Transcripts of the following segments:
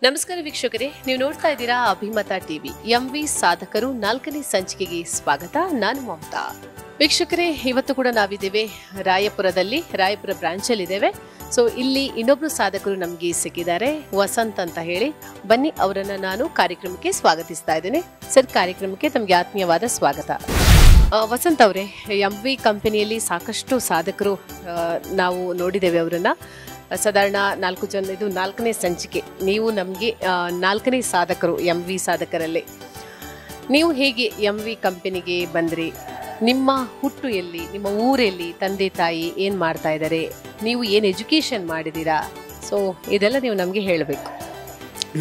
ನಮಸ್ಕಾರ ವೀಕ್ಷಕರೇ, ನೀವು ನೋಡ್ತಾ ಇದ್ದೀರಾ ಅಭಿಮತ ಟಿವಿ. ಎಂವಿ ಸಾಧಕರು 4ನೇ ಸಂಚಿಕೆಗೆ ಸ್ವಾಗತ. ನಾನು ಮಮತಾ. ವೀಕ್ಷಕರೇ, ಇವತ್ತು ಕೂಡ ನಾವಿದ್ದೇವೆ ರಾಯಪುರದಲ್ಲಿ, ರಾಯಪುರ ಬ್ರಾಂಚ್ ಅಲ್ಲಿ ಇದ್ದೇವೆ. ಸೊ ಇಲ್ಲಿ ಇನ್ನೊಬ್ರು ಸಾಧಕರು ನಮ್ಗೆ ಸಿಕ್ಕಿದ್ದಾರೆ, ವಸಂತ್ ಅಂತ ಹೇಳಿ. ಬನ್ನಿ, ಅವರನ್ನ ನಾನು ಕಾರ್ಯಕ್ರಮಕ್ಕೆ ಸ್ವಾಗತಿಸ್ತಾ ಇದ್ದೇನೆ. ಸರ್, ಕಾರ್ಯಕ್ರಮಕ್ಕೆ ತಮ್ಗೆ ಆತ್ಮೀಯವಾದ ಸ್ವಾಗತ. ವಸಂತ್ ಅವರೇ, ಎಂವಿ ಕಂಪನಿಯಲ್ಲಿ ಸಾಕಷ್ಟು ಸಾಧಕರು ನಾವು ನೋಡಿದ್ದೇವೆ ಅವರನ್ನ. ಸಾಧಾರಣ 4 ಜನ. ಇದು 4ನೇ ಸಂಚಿಕೆ. ನೀವು ನಮಗೆ 4ನೇ ಸಾಧಕರು ಎಂವಿ ಸಾಧಕರಲ್ಲಿ. ನೀವು ಹೇಗೆ ಎಂವಿ ಕಂಪನಿಗೆ ಬಂದ್ರಿ? ನಿಮ್ಮ ಹುಟ್ಟು ಎಲ್ಲಿ? ನಿಮ್ಮ ಊರಲ್ಲಿ ತಂದೆ ತಾಯಿ ಏನು ಮಾಡ್ತಾ ಇದ್ದಾರೆ? ನೀವು ಏನು ಎಜುಕೇಷನ್ ಮಾಡಿದ್ದೀರಾ? ಸೊ ಇದೆಲ್ಲ ನೀವು ನಮಗೆ ಹೇಳಬೇಕು.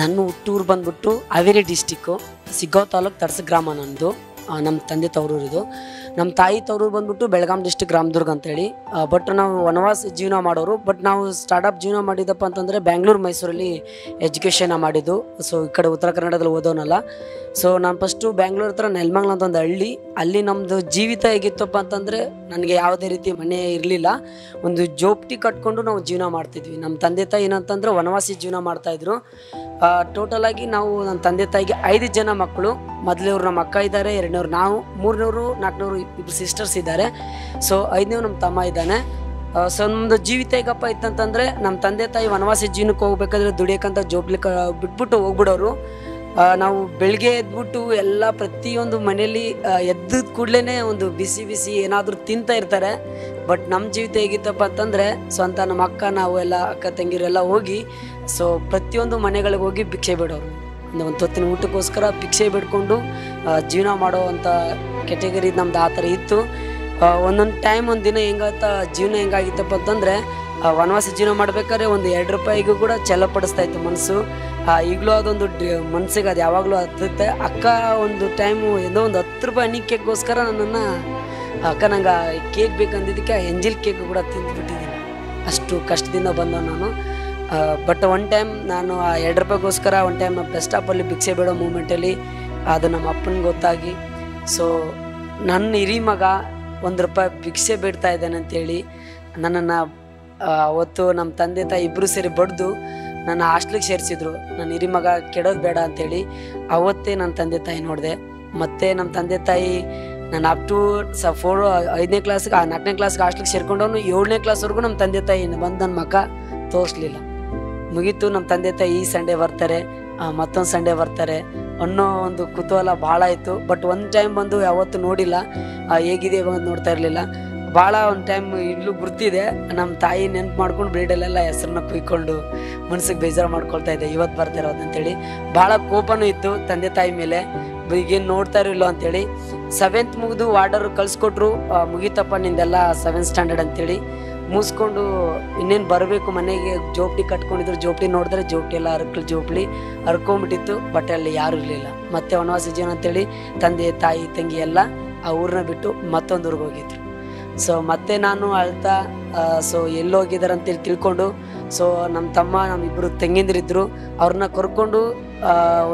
ನನ್ನ ಹುಟ್ಟೂರು ಬಂದ್ಬಿಟ್ಟು ಹಾವೇರಿ ಡಿಸ್ಟಿಕ್ಕು, ಸಿಗ್ಗಾಂವ್ ತಾಲೂಕು, ತರ್ಸ ಗ್ರಾಮ ನಂದು. ನಮ್ಮ ತಂದೆ ತವರೂರು ಇದು. ನಮ್ಮ ತಾಯಿ ತವರೂರು ಬಂದ್ಬಿಟ್ಟು ಬೆಳಗಾಂ ಡಿಸ್ಟಿಕ್ ರಾಮದುರ್ಗ ಅಂತೇಳಿ. ಬಟ್ ನಾವು ವನವಾಸ ಜೀವನ ಮಾಡೋರು. ಬಟ್ ನಾವು ಸ್ಟಾರ್ಟಪ್ ಜೀವನ ಮಾಡಿದ್ದಪ್ಪ ಅಂತಂದರೆ ಬ್ಯಾಂಗ್ಳೂರು ಮೈಸೂರಲ್ಲಿ ಎಜುಕೇಷನ್ ಮಾಡಿದ್ದು. ಸೊ ಈ ಕಡೆ ಉತ್ತರ ಕನ್ನಡದಲ್ಲಿ ಓದೋನಲ್ಲ. ಸೊ ನಾನು ಫಸ್ಟು ಬ್ಯಾಂಗ್ಳೂರ್ ಹತ್ರ ನೆಲಮಂಗಲ ಅಂತ ಒಂದು ಹಳ್ಳಿ. ಅಲ್ಲಿ ನಮ್ಮದು ಜೀವಿತ ಹೇಗಿತ್ತಪ್ಪ ಅಂತಂದರೆ, ನನಗೆ ಯಾವುದೇ ರೀತಿ ಮನೆ ಇರಲಿಲ್ಲ. ಒಂದು ಜೋಪ್ಟಿ ಕಟ್ಕೊಂಡು ನಾವು ಜೀವನ ಮಾಡ್ತಿದ್ವಿ. ನಮ್ಮ ತಂದೆ ತಾಯಿ ಏನಂತಂದ್ರೆ ವನವಾಸಿ ಜೀವನ ಮಾಡ್ತಾಯಿದ್ರು. ಟೋಟಲಾಗಿ ನಾವು ನನ್ನ ತಂದೆ ತಾಯಿಗೆ 5 ಜನ ಮಕ್ಕಳು. ಮೊದಲನೇವ್ರು ನಮ್ಮ ಅಕ್ಕ ಇದ್ದಾರೆ, 2ನೇವ್ರು ನಾವು, 3ನೇವ್ರು 4ನೇವ್ರು 2 ಸಿಸ್ಟರ್ಸ್ ಇದ್ದಾರೆ. ಸೊ 5ನೇವ್ರು ನಮ್ಮ ತಮ್ಮ ಇದ್ದಾನೆ. ಸೊ ನಮ್ಮದು ಜೀವಿತ ಹೇಗಪ್ಪ ಇತ್ತಂತಂದರೆ, ನಮ್ಮ ತಂದೆ ತಾಯಿ ವನವಾಸಿ ಜೀವನಕ್ಕೆ ಹೋಗ್ಬೇಕಾದ್ರೆ ದುಡಿಯೋಕ್ಕಂತ ಜೋಬ್ಲಿಕ್ಕೆ ಬಿಟ್ಬಿಟ್ಟು ಹೋಗ್ಬಿಡೋರು. ನಾವು ಬೆಳಗ್ಗೆ ಎದ್ಬಿಟ್ಟು ಎಲ್ಲ ಪ್ರತಿಯೊಂದು ಮನೆಯಲ್ಲಿ ಎದ್ದ ಕೂಡಲೇ ಒಂದು ಬಿಸಿ ಬಿಸಿ ಏನಾದರೂ ತಿಂತಾ ಇರ್ತಾರೆ. ಬಟ್ ನಮ್ಮ ಜೀವಿತ ಹೇಗಿತ್ತಪ್ಪ ಅಂತಂದರೆ, ಸ್ವಂತ ನಮ್ಮ ಅಕ್ಕ, ನಾವು ಎಲ್ಲ ಅಕ್ಕ ತಂಗಿರೆಲ್ಲ ಹೋಗಿ ಸೊ ಪ್ರತಿಯೊಂದು ಮನೆಗಳಿಗೆ ಹೋಗಿ ಭಿಕ್ಷೆ ಬಿಡೋರು. ಒಂದು ಹೊತ್ತಿನ ಊಟಕ್ಕೋಸ್ಕರ ಭಿಕ್ಷೆ ಬಿಡ್ಕೊಂಡು ಜೀವನ ಮಾಡೋ ಅಂಥ ಕೆಟಗರಿ ನಮ್ದು ಆ ಥರ ಇತ್ತು. ಒಂದೊಂದು ಟೈಮ್ ಒಂದು ದಿನ ಜೀವನ ಹೆಂಗಾಗಿತ್ತಪ್ಪ ಅಂತಂದರೆ, ವನವಾಸ ಜೀವನ ಮಾಡ್ಬೇಕಾದ್ರೆ ಒಂದು 2 ರೂಪಾಯಿಗೂ ಕೂಡ ಛಲ ಪಡಿಸ್ತಾ ಇತ್ತು ಮನಸ್ಸು. ಈಗಲೂ ಅದೊಂದು ಮನಸ್ಸಿಗೆ ಅದು ಯಾವಾಗಲೂ ಹತ್ತುತ್ತೆ. ಅಕ್ಕ ಒಂದು ಟೈಮು ಏನೋ ಒಂದು 10 ರೂಪಾಯಿ ಹಣ್ಣಿ ಕೇಕ್ಗೋಸ್ಕರ ನನ್ನನ್ನು, ಅಕ್ಕ ನಂಗೆ ಕೇಕ್ ಬೇಕಂದಿದ್ದಕ್ಕೆ ಎಂಜಿಲ್ ಕೇಕ್ ಕೂಡ ತಿಂದುಬಿಟ್ಟಿದ್ದೀನಿ. ಅಷ್ಟು ಕಷ್ಟದಿಂದ ಬಂದವ ನಾನು. ಬಟ್ ಒನ್ ಟೈಮ್ ನಾನು ಆ 2 ರೂಪಾಯಿಗೋಸ್ಕರ ಒಂದು ಟೈಮ್ ಬಸ್ ಸ್ಟಾಪಲ್ಲಿ ಭಿಕ್ಷೆ ಬೇಡೋ ಮೂಮೆಂಟಲ್ಲಿ ಅದು ನಮ್ಮ ಅಪ್ಪನಿಗೆ ಗೊತ್ತಾಗಿ, ಸೊ ನನ್ನ ಹಿರಿ ಮಗ 1 ರೂಪಾಯಿ ಭಿಕ್ಷೆ ಬೇಡ್ತಾ ಇದ್ದಾನೆ ಅಂತೇಳಿ ನನ್ನನ್ನು ಅವತ್ತು ನಮ್ಮ ತಂದೆ ತಾಯಿ ಇಬ್ಬರು ಸೇರಿ ಬಡ್ದು ನನ್ನ ಹಾಸ್ಟ್ಲಿಗೆ ಸೇರಿಸಿದ್ರು. ನನ್ನ ಹಿರಿ ಮಗ ಕೆಡೋದು ಬೇಡ ಅಂಥೇಳಿ. ಅವತ್ತೇ ನನ್ನ ತಂದೆ ತಾಯಿ ನೋಡಿದೆ. ಮತ್ತು ನಮ್ಮ ತಂದೆ ತಾಯಿ ನಾನು ಅಪ್ ಟು 5ನೇ ಕ್ಲಾಸ್ಗೆ 4ನೇ ಕ್ಲಾಸ್ಗೆ ಹಾಸ್ಟ್ಲಿಗೆ ಸೇರ್ಕೊಂಡವನು 7ನೇ ಕ್ಲಾಸ್ವರೆಗೂ ನಮ್ಮ ತಂದೆ ತಾಯಿ ಬಂದು ನನ್ನ ಮಗ ತೋರಿಸ್ಲಿಲ್ಲ. ಮುಗೀತು. ನಮ್ಮ ತಂದೆ ತಾಯಿ ಈ ಸಂಡೇ ಬರ್ತಾರೆ, ಮತ್ತೊಂದು ಸಂಡೇ ಬರ್ತಾರೆ ಅನ್ನೋ ಒಂದು ಕುತೂಹಲ ಭಾಳ ಇತ್ತು. ಬಟ್ ಒಂದು ಟೈಮ್ ಬಂದು ಯಾವತ್ತೂ ನೋಡಿಲ್ಲ, ಹೇಗಿದೆ ಬಂದು ನೋಡ್ತಾ ಇರಲಿಲ್ಲ. ಭಾಳ ಒಂದು ಟೈಮ್ ಇಲ್ಲೂ ಗುರ್ತಿದೆ. ನಮ್ಮ ತಾಯಿ ನೆನ್ಪು ಮಾಡ್ಕೊಂಡು ಬ್ರೀಡಲ್ಲೆಲ್ಲ ಹೆಸ್ರನ್ನ ಕುಯ್ಕೊಂಡು ಮನ್ಸಿಗೆ ಬೇಜಾರು ಮಾಡ್ಕೊಳ್ತಾ ಇದ್ದೆ, ಇವತ್ತು ಬರ್ತಿರೋದು ಅಂತೇಳಿ. ಭಾಳ ಕೋಪನೂ ಇತ್ತು ತಂದೆ ತಾಯಿ ಮೇಲೆ, ಈಗೇನು ನೋಡ್ತಾ ಇರಲಿಲ್ಲ ಅಂತೇಳಿ. 7th ಮುಗಿದು ವಾರ್ಡರ್ ಕಳಿಸ್ಕೊಟ್ರು, ಮುಗೀತಪ್ಪ ನಿಂದೆಲ್ಲ 7th ಸ್ಟ್ಯಾಂಡರ್ಡ್ ಅಂತೇಳಿ. ಮುಗಿಸ್ಕೊಂಡು ಇನ್ನೇನು ಬರಬೇಕು ಮನೆಗೆ. ಜೋಪ್ಡಿ ಕಟ್ಕೊಂಡಿದ್ರು. ಜೋಪ್ಡಿ ನೋಡಿದ್ರೆ ಜೋಪ್ಡಿ ಎಲ್ಲ ಜೋಪ್ಡಿ ಹರ್ಕೊಂಬಿಟ್ಟಿತ್ತು. ಬಟ್ ಅಲ್ಲಿ ಯಾರೂ ಇರಲಿಲ್ಲ. ಮತ್ತೆ ವನವಾಸ ಜೀವನ ಅಂತೇಳಿ ತಂದೆ ತಾಯಿ ತಂಗಿ ಎಲ್ಲ ಆ ಊರನ್ನ ಬಿಟ್ಟು ಮತ್ತೊಂದು ಊರಿಗೆ ಹೋಗಿದ್ರು. ಸೊ ಮತ್ತೆ ನಾನು ಅಳ್ತಾ ಸೊ ಎಲ್ಲೋಗಿದ್ದಾರೆ ಅಂತೇಳಿ ತಿಳ್ಕೊಂಡು, ಸೊ ನಮ್ಮ ತಮ್ಮ, ನಮ್ಮಿಬ್ಬರು ತಂಗಿಂದಿರಿದ್ರು, ಅವ್ರನ್ನ ಕರ್ಕೊಂಡು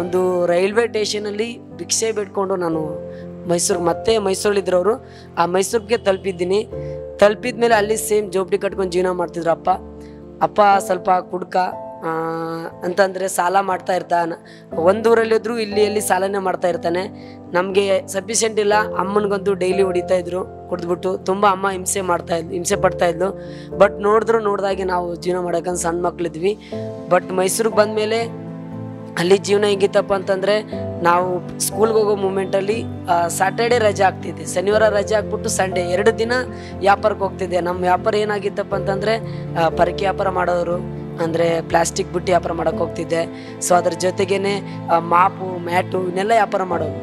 ಒಂದು ರೈಲ್ವೆ ಸ್ಟೇಷನಲ್ಲಿ ಭಿಕ್ಷೆ ಬಿಟ್ಕೊಂಡು ನಾನು ಮತ್ತೆ ಮೈಸೂರಲ್ಲಿದ್ದರವರು, ಆ ಮೈಸೂರಿಗೆ ತಲುಪಿದ್ದೀನಿ. ತಲುಪಿದ್ಮೇಲೆ ಅಲ್ಲಿ ಸೇಮ್ ಜೋಬ್ಡಿ ಕಟ್ಕೊಂಡು ಜೀವನ ಮಾಡ್ತಿದ್ರು ಅಪ್ಪ ಸ್ವಲ್ಪ ಕುಡ್ಕ ಅಂತಂದರೆ ಸಾಲ ಮಾಡ್ತಾ ಇರ್ತಾನೆ. ಒಂದೂರಲ್ಲಿದ್ದರೂ ಇಲ್ಲಿ ಸಾಲನೇ ಮಾಡ್ತಾ ಇರ್ತಾನೆ. ನಮಗೆ ಸಫಿಷಿಯೆಂಟ್ ಇಲ್ಲ. ಅಮ್ಮನಿಗಂತೂ ಡೈಲಿ ಹೊಡಿತಾಯಿದ್ರು ಕುಡಿದ್ಬಿಟ್ಟು. ತುಂಬ ಅಮ್ಮ ಹಿಂಸೆ ಪಡ್ತಾಯಿದ್ಲು. ಬಟ್ ನೋಡ್ದಾಗೆ ನಾವು ಜೀವನ ಮಾಡೋಕ್ಕಂತ ಸಣ್ಣ ಮಕ್ಳಿದ್ವಿ. ಬಟ್ ಮೈಸೂರಿಗೆ ಬಂದಮೇಲೆ ಅಲ್ಲಿ ಜೀವನ ಹೇಗಿತ್ತಪ್ಪ ಅಂತಂದರೆ, ನಾವು ಸ್ಕೂಲ್ಗೆ ಹೋಗೋ ಮೂಮೆಂಟಲ್ಲಿ ಸ್ಯಾಟರ್ಡೇ ರಜೆ ಆಗ್ತಿದ್ದೆ, ಶನಿವಾರ ರಜೆ ಹಾಕ್ಬಿಟ್ಟು ಸಂಡೇ 2 ದಿನ ವ್ಯಾಪಾರಕ್ಕೆ ಹೋಗ್ತಿದ್ದೆ. ನಮ್ಮ ವ್ಯಾಪಾರ ಏನಾಗಿತ್ತಪ್ಪ ಅಂತಂದರೆ, ಪರಕೆ ವ್ಯಾಪಾರ ಮಾಡೋರು, ಅಂದರೆ ಪ್ಲಾಸ್ಟಿಕ್ ಬುಟ್ಟಿ ವ್ಯಾಪಾರ ಮಾಡೋಕ್ಕೆ ಹೋಗ್ತಿದ್ದೆ. ಸೊ ಅದ್ರ ಜೊತೆಗೇ ಮಾಪು ಮ್ಯಾಟು ಇವನ್ನೆಲ್ಲ ವ್ಯಾಪಾರ ಮಾಡೋದು.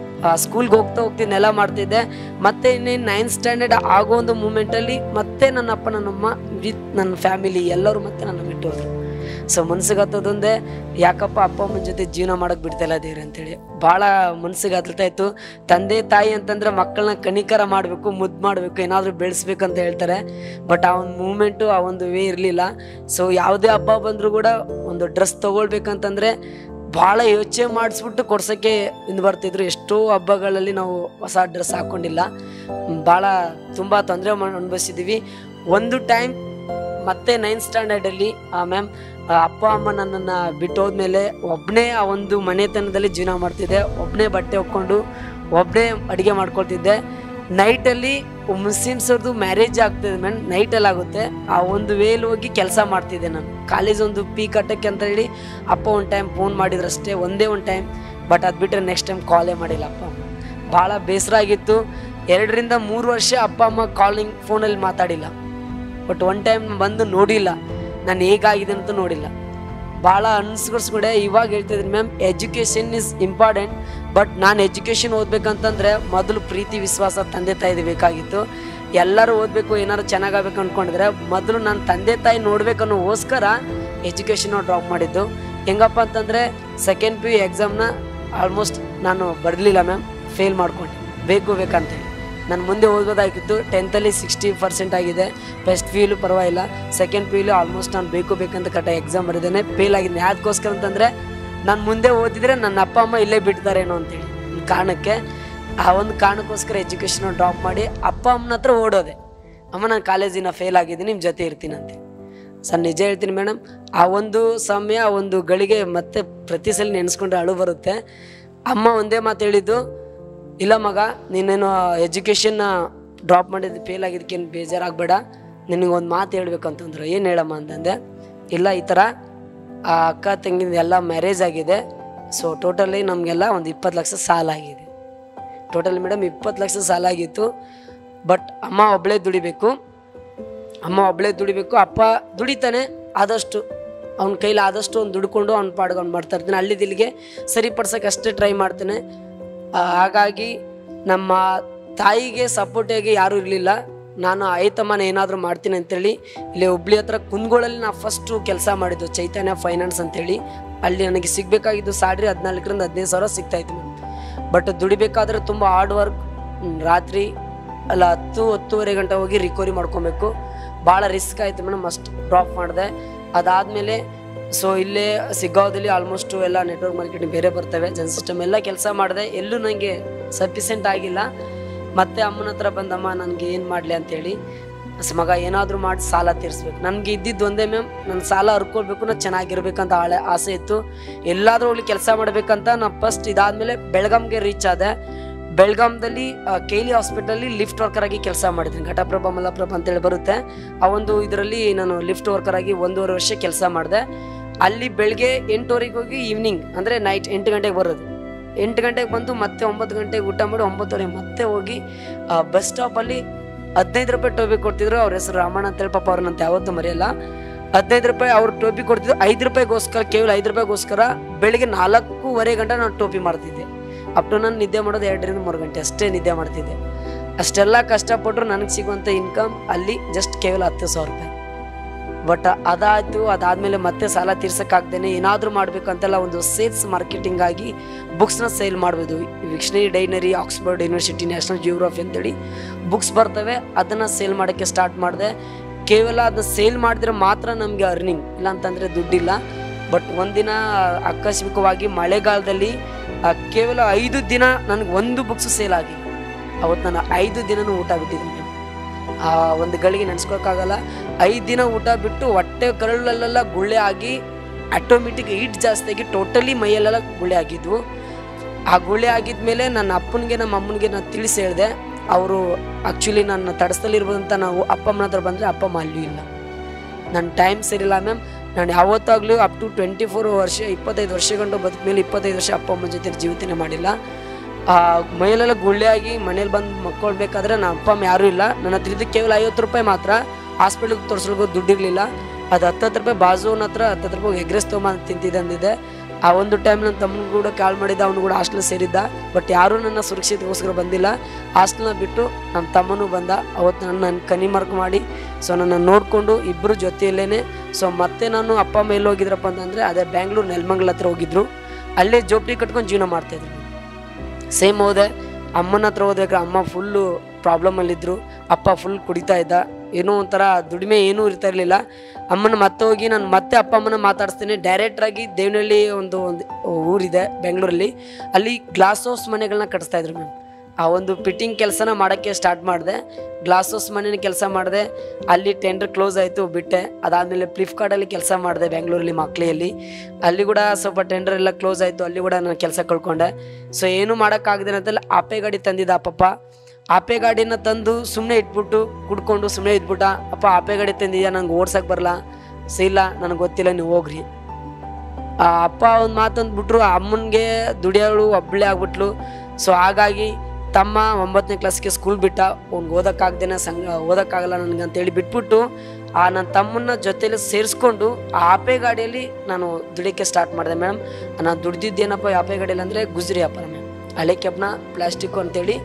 ಸ್ಕೂಲ್ಗೆ ಹೋಗ್ತಿದ್ದೆಲ್ಲ ಮಾಡ್ತಿದ್ದೆ. ಮತ್ತು ಇನ್ನೇನು 9th ಸ್ಟ್ಯಾಂಡರ್ಡ್ ಆಗೋ ಒಂದು ಮೂಮೆಂಟಲ್ಲಿ ಮತ್ತೆ ನನ್ನ ಅಪ್ಪ ನನ್ನಮ್ಮ ವಿತ್ ನನ್ನ ಫ್ಯಾಮಿಲಿ ಎಲ್ಲರೂ ಮತ್ತೆ ನನ್ನ ಬಿಟ್ಟು ಹೋದರು. ಸೊ ಮನ್ಸಿಗೆ ಹತ್ತೋದೊಂದೇ, ಯಾಕಪ್ಪ ಅಪ್ಪ ಅಮ್ಮನ ಜೊತೆ ಜೀವನ ಮಾಡೋಕ್ಕೆ ಬಿಡ್ತಾಯಿಲ್ಲ ದೇವ್ರು ಅಂತೇಳಿ ಭಾಳ ಮನ್ಸಿಗೆ ಹತ್ತುತ್ತಾ ಇತ್ತು. ತಂದೆ ತಾಯಿ ಅಂತಂದರೆ ಮಕ್ಕಳನ್ನ ಕನಿಕರ ಮಾಡಬೇಕು, ಮುದ್ದು ಮಾಡಬೇಕು, ಏನಾದರೂ ಬೆಳೆಸ್ಬೇಕು ಅಂತ ಹೇಳ್ತಾರೆ. ಬಟ್ ಆ ಒಂದು ಮೂಮೆಂಟು, ಆ ಒಂದು ವೇ ಇರಲಿಲ್ಲ. ಸೊ ಯಾವುದೇ ಹಬ್ಬ ಬಂದರೂ ಕೂಡ ಒಂದು ಡ್ರೆಸ್ ತೊಗೊಳ್ಬೇಕಂತಂದರೆ ಭಾಳ ಯೋಚನೆ ಮಾಡಿಸ್ಬಿಟ್ಟು ಕೊಡ್ಸೋಕ್ಕೆ ಬರ್ತಿದ್ರು. ಎಷ್ಟೋ ಹಬ್ಬಗಳಲ್ಲಿ ನಾವು ಹೊಸ ಡ್ರೆಸ್ ಹಾಕ್ಕೊಂಡಿಲ್ಲ. ಭಾಳ ತುಂಬ ತೊಂದರೆ ಅನುಭವಿಸಿದ್ದೀವಿ. ಒಂದು ಟೈಮ್ ಮತ್ತೆ 9th ಸ್ಟ್ಯಾಂಡರ್ಡಲ್ಲಿ ಮ್ಯಾಮ್ ಅಪ್ಪ ಅಮ್ಮ ನನ್ನನ್ನು ಬಿಟ್ಟು ಹೋದ್ಮೇಲೆ ಒಬ್ಬನೇ ಆ ಒಂದು ಮನೆತನದಲ್ಲಿ ಜೀವನ ಮಾಡ್ತಿದ್ದೆ. ಒಬ್ಬನೇ ಬಟ್ಟೆ ಹೊಕ್ಕೊಂಡು ಒಬ್ಬನೇ ಅಡುಗೆ ಮಾಡ್ಕೊಳ್ತಿದ್ದೆ. ನೈಟಲ್ಲಿ ಮುಸ್ಲಿಮ್ಸವ್ರದ್ದು ಮ್ಯಾರೇಜ್ ಆಗ್ತಿದೆ ಮೇಡಮ್, ನೈಟಲ್ಲಿ ಆಗುತ್ತೆ. ಆ ಒಂದು ವೇಲ್ ಹೋಗಿ ಕೆಲಸ ಮಾಡ್ತಿದ್ದೆ ನಾನು. ಕಾಲೇಜ್ ಒಂದು ಪೀ ಕಟ್ಟಕ್ಕೆ ಅಂತ ಹೇಳಿ ಅಪ್ಪ ಒಂದು ಟೈಮ್ ಫೋನ್ ಮಾಡಿದ್ರಷ್ಟೇ, ಒಂದೇ ಒಂದು ಟೈಮ್. ಬಟ್ ಅದು ಬಿಟ್ಟರೆ ನೆಕ್ಸ್ಟ್ ಟೈಮ್ ಕಾಲೇ ಮಾಡಿಲ್ಲ ಅಪ್ಪ ಅಮ್ಮ. ಭಾಳ ಬೇಸರ ಆಗಿತ್ತು. 2 ರಿಂದ 3 ವರ್ಷ ಅಪ್ಪ ಅಮ್ಮ ಕಾಲಿಂಗ್ ಫೋನಲ್ಲಿ ಮಾತಾಡಿಲ್ಲ. ಬಟ್ ಒನ್ ಟೈಮ್ ಬಂದು ನೋಡಿಲ್ಲ, ನಾನು ಹೇಗಾಗಿದೆ ಅಂತ ನೋಡಿಲ್ಲ. ಭಾಳ ಅನ್ಸ್ಕೊಡ್ಸ್ಕೊಂಡೆ. ಇವಾಗ ಹೇಳ್ತಿದ್ದೀನಿ ma'am, education is important. But ನಾನು ಎಜುಕೇಷನ್ ಓದಬೇಕಂತಂದರೆ ಮೊದಲು ಪ್ರೀತಿ ವಿಶ್ವಾಸ ತಂದೆ ತಾಯಿದು ಬೇಕಾಗಿತ್ತು. ಎಲ್ಲರೂ ಓದಬೇಕು, ಏನಾದ್ರು ಚೆನ್ನಾಗಾಗಬೇಕು ಅಂದ್ಕೊಂಡಿದ್ರೆ ಮೊದಲು ನಾನು ತಂದೆ ತಾಯಿ ನೋಡ್ಬೇಕನ್ನೋಗೋಸ್ಕರ ಎಜುಕೇಷನ್ ಡ್ರಾಪ್ ಮಾಡಿದ್ದು. ಹೆಂಗಪ್ಪ ಅಂತಂದರೆ ಸೆಕೆಂಡ್ PU ಎಕ್ಸಾಮ್ನ ಆಲ್ಮೋಸ್ಟ್ ನಾನು ಬರಲಿಲ್ಲ ಮ್ಯಾಮ್, ಫೇಲ್ ಮಾಡ್ಕೊಂಡೆ. ಬೇಕಂತೇಳಿ ನಾನು ಮುಂದೆ ಓದ್ಬೋದಾಗಿತ್ತು. 10th 60% ಆಗಿದೆ. ಫಸ್ಟ್ PU ಪರವಾಗಿಲ್ಲ, ಸೆಕೆಂಡ್ PU ಆಲ್ಮೋಸ್ಟ್ ನಾನು ಬೇಕಂತ ಎಕ್ಸಾಮ್ ಬರೆದೇನೆ, ಫೇಲ್ ಆಗಿದ್ದೀನಿ. ಯಾವ್ದಕ್ಕೋಸ್ಕರ ಅಂತಂದರೆ ನಾನು ಮುಂದೆ ಓದಿದರೆ ನನ್ನ ಅಪ್ಪ ಅಮ್ಮ ಇಲ್ಲೇ ಬಿಡ್ತಾರೇನೋ ಅಂತೇಳಿ ಒಂದು ಕಾರಣಕ್ಕೆ. ಆ ಒಂದು ಕಾರಣಕ್ಕೋಸ್ಕರ ಎಜುಕೇಷನ್ ಡ್ರಾಪ್ ಮಾಡಿ ಅಪ್ಪ ಅಮ್ಮನ ಹತ್ರ ಓಡೋದೆ. ಅಮ್ಮ, ನಾನು ಕಾಲೇಜಿನ ಫೇಲ್ ಆಗಿದ್ದೀನಿ, ನಿಮ್ಮ ಜೊತೆ ಇರ್ತೀನಿ ಅಂತೇಳಿ. ಸರ್ ನಿಜ ಹೇಳ್ತೀನಿ ಮೇಡಮ್, ಆ ಒಂದು ಸಮಯ, ಆ ಒಂದು ಗಳಿಗೆ ಮತ್ತೆ ಪ್ರತಿ ಸಲ ನೆನೆಸ್ಕೊಂಡ್ರೆ ಅಳು ಬರುತ್ತೆ. ಅಮ್ಮ ಒಂದೇ ಮಾತು ಹೇಳಿದ್ದು, ಇಲ್ಲ ಮಗ, ನೀನೇನು ಎಜುಕೇಷನ್ನ ಡ್ರಾಪ್ ಮಾಡಿದ್ದು ಫೇಲ್ ಆಗಿದ್ದಕ್ಕೇನು ಬೇಜಾರಾಗಬೇಡ, ನಿನಗೊಂದು ಮಾತು ಹೇಳ್ಬೇಕಂತಂದ್ರು. ಏನು ಹೇಳಮ್ಮ ಅಂತಂದೆ. ಇಲ್ಲ, ಈ ಥರ ಆ ಅಕ್ಕ ತಂಗಿದ ಎಲ್ಲ ಮ್ಯಾರೇಜ್ ಆಗಿದೆ. ಸೊ ಟೋಟಲಿ ನಮಗೆಲ್ಲ ಒಂದು 20 ಲಕ್ಷ ಸಾಲ ಆಗಿದೆ. ಟೋಟಲಿ ಮೇಡಮ್ 20 ಲಕ್ಷ ಸಾಲ ಆಗಿತ್ತು. ಬಟ್ ಅಮ್ಮ ಒಬ್ಬಳೇ ದುಡಿಬೇಕು. ಅಪ್ಪ ದುಡಿತಾನೆ, ಆದಷ್ಟು ಅವ್ನ ಕೈಲಿ ಆದಷ್ಟು ಒಂದು ದುಡ್ಕೊಂಡು ಅವ್ನ ಪಾಡ್ಗೆ ಅವ್ನು ಮಾಡ್ತಾ ಇರ್ತಾನೆ. ಅಲ್ಲಿದ್ದಿಲ್ಲಿಗೆ ಸರಿಪಡ್ಸೋಕೆ ಅಷ್ಟೇ ಟ್ರೈ ಮಾಡ್ತಾನೆ. ಹಾಗಾಗಿ ನಮ್ಮ ತಾಯಿಗೆ ಸಪೋರ್ಟಿಯಾಗಿ ಯಾರೂ ಇರಲಿಲ್ಲ. ನಾನು ಆಯ್ತಮ್ಮನ ಏನಾದರೂ ಮಾಡ್ತೀನಿ ಅಂತೇಳಿ ಇಲ್ಲಿ ಹುಬ್ಳಿ ಹತ್ರ ಕುಂದಗೋಳಲ್ಲಿ ನಾನು ಫಸ್ಟು ಕೆಲಸ ಮಾಡಿದ್ದು, ಚೈತನ್ಯ ಫೈನಾನ್ಸ್ ಅಂತೇಳಿ. ಅಲ್ಲಿ ನನಗೆ ಸಿಗಬೇಕಾಗಿದ್ದು ಸ್ಯಾಲ್ರಿ 14 ರಿಂದ 15 ಸಾವಿರ ಸಿಗ್ತಾಯಿತ್ತು. ಬಟ್ ದುಡಿಬೇಕಾದ್ರೆ ತುಂಬ ಹಾರ್ಡ್ ವರ್ಕ್. ರಾತ್ರಿ 10-10:30 ಗಂಟೆ ಹೋಗಿ ರಿಕವರಿ ಮಾಡ್ಕೊಬೇಕು. ಭಾಳ ರಿಸ್ಕ್ ಆಯಿತು ಮೇಡಮ್, ಅಷ್ಟು ಡ್ರಾಪ್ ಮಾಡಿದೆ. ಅದಾದಮೇಲೆ ಸೊ ಇಲ್ಲೇ ಸಿಗ್ಗಾವದಲ್ಲಿ ಆಲ್ಮೋಸ್ಟು ಎಲ್ಲ ನೆಟ್ವರ್ಕ್ ಮಾರ್ಕೆಟಿಂಗ್ ಬೇರೆ ಬರ್ತವೆ, ಜನ್ ಸಿಸ್ಟಮ್ ಎಲ್ಲ ಕೆಲಸ ಮಾಡಿದೆ. ಎಲ್ಲೂ ನನಗೆ ಸಫಿಷಿಯೆಂಟ್ ಆಗಿಲ್ಲ. ಮತ್ತೆ ಅಮ್ಮನ ಹತ್ರ ಬಂದಮ್ಮ, ನನಗೆ ಏನು ಮಾಡಲಿ ಅಂತೇಳಿ. ಮಗ, ಏನಾದರೂ ಮಾಡಿ ಸಾಲ ತೀರಿಸ್ಬೇಕು. ನನಗೆ ಇದ್ದಿದ್ದು ಒಂದೇ ಮ್ಯಾಮ್, ನನ್ನ ಸಾಲ ಹರ್ಕೊಳ್ಬೇಕು, ನಾನು ಚೆನ್ನಾಗಿರ್ಬೇಕಂತ ಆಸೆ ಇತ್ತು. ಎಲ್ಲಾದರೂ ಹೋಗ್ಲಿ ಕೆಲಸ ಮಾಡಬೇಕಂತ ನಾನು ಫಸ್ಟ್ ಇದಾದಮೇಲೆ ಬೆಳಗಾಂಗೆ ರೀಚ್ ಆದೆ. ಬೆಳಗಾಂದಲ್ಲಿ KLE ಹಾಸ್ಪಿಟಲಲ್ಲಿ ಲಿಫ್ಟ್ ವರ್ಕರ್ ಆಗಿ ಕೆಲಸ ಮಾಡಿದ್ದೀನಿ. ಘಟಪ್ರಭಾ ಮಲ್ಲಪ್ರಭಾ ಅಂತೇಳಿ ಬರುತ್ತೆ. ಆ ಒಂದು ಇದರಲ್ಲಿ ನಾನು ಲಿಫ್ಟ್ ವರ್ಕರ್ ಆಗಿ 1.5 ವರ್ಷ ಕೆಲಸ ಮಾಡಿದೆ. ಅಲ್ಲಿ ಬೆಳಗ್ಗೆ 8:00 ಹೋಗಿ ಈವ್ನಿಂಗ್ ಅಂದರೆ ನೈಟ್ 8 ಗಂಟೆಗೆ ಬರೋದು. 8 ಗಂಟೆಗೆ ಬಂದು ಮತ್ತೆ 9 ಗಂಟೆಗೆ ಊಟ ಮಾಡಿ 9:30 ಮತ್ತೆ ಹೋಗಿ ಬಸ್ ಸ್ಟಾಪಲ್ಲಿ 15 ರೂಪಾಯಿ ಟೋಬಿ ಕೊಡ್ತಿದ್ರು. ಅವ್ರ ಹೆಸರು ರಾಮಣ್ಣ ಅಂತೇಳಿ, ಪಾಪ ಅವ್ರನ್ನಂತ ಯಾವತ್ತೂ ಮರೆಯಲ್ಲ. 15 ರೂಪಾಯಿ ಅವ್ರು ಟೋಪಿ ಕೊಡ್ತಿದ್ರು. 5 ರೂಪಾಯಿಗೋಸ್ಕರ, ಕೇವಲ 5 ರೂಪಾಯಿಗೋಸ್ಕರ ಬೆಳಿಗ್ಗೆ 4:15 ಗಂಟೆ ನಾನು ಟೋಪಿ ಮಾಡ್ತಿದ್ದೆ. ಅಪ್ ಟು ನಾನು ನಿದ್ದೆ ಮಾಡೋದು 2 ರಿಂದ 3 ಗಂಟೆ ಅಷ್ಟೇ ನಿದ್ದೆ ಮಾಡ್ತಿದ್ದೆ. ಅಷ್ಟೆಲ್ಲ ಕಷ್ಟಪಟ್ಟರು ನನಗೆ ಸಿಗುವಂಥ ಇನ್ಕಮ್ ಅಲ್ಲಿ ಜಸ್ಟ್ ಕೇವಲ 10,000 ರೂಪಾಯಿ. ಬಟ್ ಅದಾಯಿತು. ಅದಾದಮೇಲೆ ಮತ್ತೆ ಸಾಲ ತೀರ್ಸೋಕ್ಕಾಗ್ದೇನೆ ಏನಾದರೂ ಮಾಡಬೇಕಂತೆಲ್ಲ ಒಂದು ಸೇಲ್ಸ್ ಮಾರ್ಕೆಟಿಂಗ್ ಆಗಿ ಬುಕ್ಸ್ನ ಸೇಲ್ ಮಾಡ್ಬೋದು. ವಿಕ್ಷನರಿ, ಡೈನರಿ, ಆಕ್ಸ್ಫರ್ಡ್ ಯೂನಿವರ್ಸಿಟಿ, ನ್ಯಾಷನಲ್ ಜಿಯೋಗ್ರಫಿ ಅಂತೇಳಿ ಬುಕ್ಸ್ ಬರ್ತವೆ, ಅದನ್ನು ಸೇಲ್ ಮಾಡೋಕ್ಕೆ ಸ್ಟಾರ್ಟ್ ಮಾಡಿದೆ. ಕೇವಲ ಅದನ್ನ ಸೇಲ್ ಮಾಡಿದ್ರೆ ಮಾತ್ರ ನಮಗೆ ಅರ್ನಿಂಗ್, ಇಲ್ಲ ಅಂತಂದರೆ ದುಡ್ಡಿಲ್ಲ. ಬಟ್ ಒಂದಿನ ಆಕಸ್ಮಿಕವಾಗಿ ಮಳೆಗಾಲದಲ್ಲಿ ಕೇವಲ 5 ದಿನ ನನಗೆ 1 ಬುಕ್ಸು ಸೇಲ್ ಆಗಿ, ಅವತ್ತು ನಾನು 5 ದಿನನೂ ಊಟ ಬಿಟ್ಟಿದ್ದೀನಿ. ಆ ಒಂದು ಗಳಿಗೆ ನೆನೆಸ್ಕೋಕ್ಕಾಗಲ್ಲ. 5 ದಿನ ಊಟ ಬಿಟ್ಟು ಹೊಟ್ಟೆ ಕರಳಲ್ಲೆಲ್ಲ ಗುಳ್ಳೆ ಆಗಿ ಆಟೋಮೆಟಿಕ್ ಹೀಟ್ ಜಾಸ್ತಿ ಆಗಿ ಟೋಟಲಿ ಮೈಯಲ್ಲೆಲ್ಲ ಗುಳ್ಳೆ ಆಗಿದ್ವು. ಆ ಗುಳ್ಳೆ ಆಗಿದ್ಮೇಲೆ ನನ್ನ ಅಪ್ಪನಿಗೆ ನಮ್ಮ ಅಮ್ಮನಿಗೆ ನಾನು ತಿಳಿಸಿ ಹೇಳಿದೆ. ಅವರು ಆ್ಯಕ್ಚುಲಿ ನನ್ನ ತಡಸ್ತಲ್ಲಿರ್ಬೋದಂತ ನಾವು ಅಪ್ಪ ಅಮ್ಮನ ಹತ್ರ ಬಂದರೆ ಅಪ್ಪ ಅಮ್ಮ ಅಲ್ಲೂ ಇಲ್ಲ. ನನ್ನ ಟೈಮ್ ಸರಿಯಿಲ್ಲ ಮ್ಯಾಮ್. ನಾನು ಯಾವತ್ತಾಗಲೂ ಅಪ್ ಟು 24 ವರ್ಷ 25 ವರ್ಷ ಗಂಟು ಬದುಕಮೇಲೆ 25 ವರ್ಷ ಅಪ್ಪ ಅಮ್ಮನ ಜೊತೆ ಜೀವಿತನೇ ಮಾಡಿಲ್ಲ. ಮೈಯಲ್ಲೆಲ್ಲ ಗುಳ್ಳೆಯಾಗಿ ಮನೇಲಿ ಬಂದು ಮಕ್ಕೊಳ್ಬೇಕಾದ್ರೆ ನಮ್ಮ ಅಪ್ಪ ಅಮ್ಮ ಯಾರೂ ಇಲ್ಲ. ನನ್ನ ಹತ್ರ ಇದ್ದು ಕೇವಲ 50 ರೂಪಾಯಿ ಮಾತ್ರ. ಹಾಸ್ಪಿಟ್ಲಿಗೆ ತೋರಿಸ್ಲಿಕ್ಕೆ ದುಡ್ಡಿರಲಿಲ್ಲ. ಅದು 10 ರೂಪಾಯಿ ಬಾಜುವನ ಹತ್ರ 10 ರೂಪಾಯಿ ಎಗ್ರೆಸ್ ತೊಗೊಂಡು ತಿಂತಿದ್ದಂದಿದೆ. ಆ ಒಂದು ಟೈಮ್ ನನ್ನ ತಮ್ಮನ ಕೂಡ ಕಾಲ್ ಮಾಡಿದ್ದ, ಅವನು ಕೂಡ ಹಾಸ್ಟೆಲ್ ಸೇರಿದ್ದ. ಬಟ್ ಯಾರೂ ನನ್ನ ಸುರಕ್ಷತೆಗೋಸ್ಕರ ಬಂದಿಲ್ಲ. ಹಾಸ್ಟೆಲ್ನ ಬಿಟ್ಟು ನಮ್ಮ ತಮ್ಮನೂ ಬಂದ. ಅವತ್ತು ನನ್ನ ಕನಿ ಮಾರ್ಕ್ ಮಾಡಿ ಸೊ ನನ್ನ ನೋಡಿಕೊಂಡು ಇಬ್ಬರು ಜೊತೆಯಲ್ಲೇ. ಸೊ ಮತ್ತೆ ನಾನು ಅಪ್ಪ ಅಮ್ಮ ಎಲ್ಲಿ ಹೋಗಿದ್ರಪ್ಪ ಅಂತಂದರೆ ಅದೇ ಬ್ಯಾಂಗ್ಳೂರು ನೆಲಮಂಗಲ ಹತ್ರ ಹೋಗಿದ್ರು. ಅಲ್ಲೇ ಜೋಪ್ಡಿ ಕಟ್ಕೊಂಡು ಜೀವನ ಮಾಡ್ತಾಯಿದ್ರು. ಸೇಮ್ ಹೋದೆ. ಅಮ್ಮನ ಹತ್ರ ಹೋದಾಗ ಅಮ್ಮ ಫುಲ್ಲು ಪ್ರಾಬ್ಲಮಲ್ಲಿದ್ದರು. ಅಪ್ಪ ಫುಲ್ ಕುಡಿತಾ ಇದ್ದ. ಏನೋ ಒಂಥರ ದುಡಿಮೆ ಏನೂ ಇರ್ತಾ ಇರಲಿಲ್ಲ. ಅಮ್ಮನ ಮತ್ತೆ ಹೋಗಿ ನಾನು ಮತ್ತೆ ಅಪ್ಪ ಅಮ್ಮನ ಮಾತಾಡಿಸ್ತೀನಿ. ಡೈರೆಕ್ಟ್ರಾಗಿ ದೇವನಹಳ್ಳಿ ಒಂದು ಊರಿದೆ ಬೆಂಗಳೂರಲ್ಲಿ, ಅಲ್ಲಿ ಗ್ಲಾಸ್ ಹೌಸ್ ಮನೆಗಳನ್ನ ಕಟ್ಟಿಸ್ತಾಯಿದ್ರು ಮ್ಯಾಮ್. ಆ ಒಂದು ಫಿಟ್ಟಿಂಗ್ ಕೆಲಸನ ಮಾಡೋಕ್ಕೆ ಸ್ಟಾರ್ಟ್ ಮಾಡಿದೆ. ಗ್ಲಾಸ್ ಹೌಸ್ ಮನೇಲಿ ಕೆಲಸ ಮಾಡಿದೆ, ಅಲ್ಲಿ ಟೆಂಡರ್ ಕ್ಲೋಸ್ ಆಯಿತು ಬಿಟ್ಟೆ. ಅದಾದಮೇಲೆ ಫ್ಲಿಪ್ಕಾರ್ಟಲ್ಲಿ ಕೆಲಸ ಮಾಡಿದೆ ಬೆಂಗಳೂರಲ್ಲಿ ಮಕ್ಳಿಯಲ್ಲಿ, ಅಲ್ಲಿ ಕೂಡ ಸ್ವಲ್ಪ ಟೆಂಡರ್ ಎಲ್ಲ ಕ್ಲೋಸ್ ಆಯಿತು, ಅಲ್ಲಿ ಕೂಡ ನಾನು ಕೆಲಸ ಕಳ್ಕೊಂಡೆ. ಸೊ ಏನೂ ಮಾಡೋಕ್ಕಾಗದೆ ಅಂತಲ್ಲ ಆಪೆ ಗಾಡಿ ತಂದಿದ್ದ ಪಪ್ಪ. ಆಪೆ ಗಾಡಿನ ತಂದು ಸುಮ್ಮನೆ ಇಟ್ಬಿಟ್ಟು ಕುಡ್ಕೊಂಡು ಸುಮ್ಮನೆ ಇದ್ಬಿಟ್ಟ. ಅಪ್ಪ ಆಪೆ ಗಾಡಿ ತಂದಿದ್ಯಾ, ನಂಗೆ ಓಡ್ಸಕ್ಕೆ ಬರಲ್ಲ. ಸೊ ಇಲ್ಲ ನನಗೆ ಗೊತ್ತಿಲ್ಲ, ನೀವು ಹೋಗ್ರಿ. ಅಪ್ಪ ಒಂದು ಮಾತಂದ್ಬಿಟ್ರು, ಅಮ್ಮನಿಗೆ ದುಡಿಯೋಳು ಒಬ್ಬಳೇ ಆಗ್ಬಿಟ್ಲು. ಸೊ ಹಾಗಾಗಿ ತಮ್ಮ 9ನೇ ಕ್ಲಾಸ್ಗೆ ಸ್ಕೂಲ್ ಬಿಟ್ಟ. ಅವ್ನಿಗೆ ಓದೋಕ್ಕಾಗ್ದೇನೆ ಓದೋಕ್ಕಾಗಲ್ಲ ನನಗೆ ಅಂತೇಳಿ ಬಿಟ್ಬಿಟ್ಟು ನನ್ನ ತಮ್ಮನ್ನ ಜೊತೆಲಿ ಸೇರಿಸ್ಕೊಂಡು ಆ ಆಪೆ ಗಾಡಿಯಲ್ಲಿ ನಾನು ದುಡಿಯೋಕ್ಕೆ ಸ್ಟಾರ್ಟ್ ಮಾಡಿದೆ ಮೇಡಮ್. ನಾನು ದುಡ್ದಿದ್ದೇನಪ್ಪ ಆಪೆ ಗಾಡಿಯಲ್ಲಿ ಅಂದರೆ ಗುಜರಿ ವ್ಯಾಪಾರ ಮೇಡಮ್. ಹಳೆ ಕೆಬ್ಬನ ಪ್ಲಾಸ್ಟಿಕ್ಕು ಅಂತೇಳಿ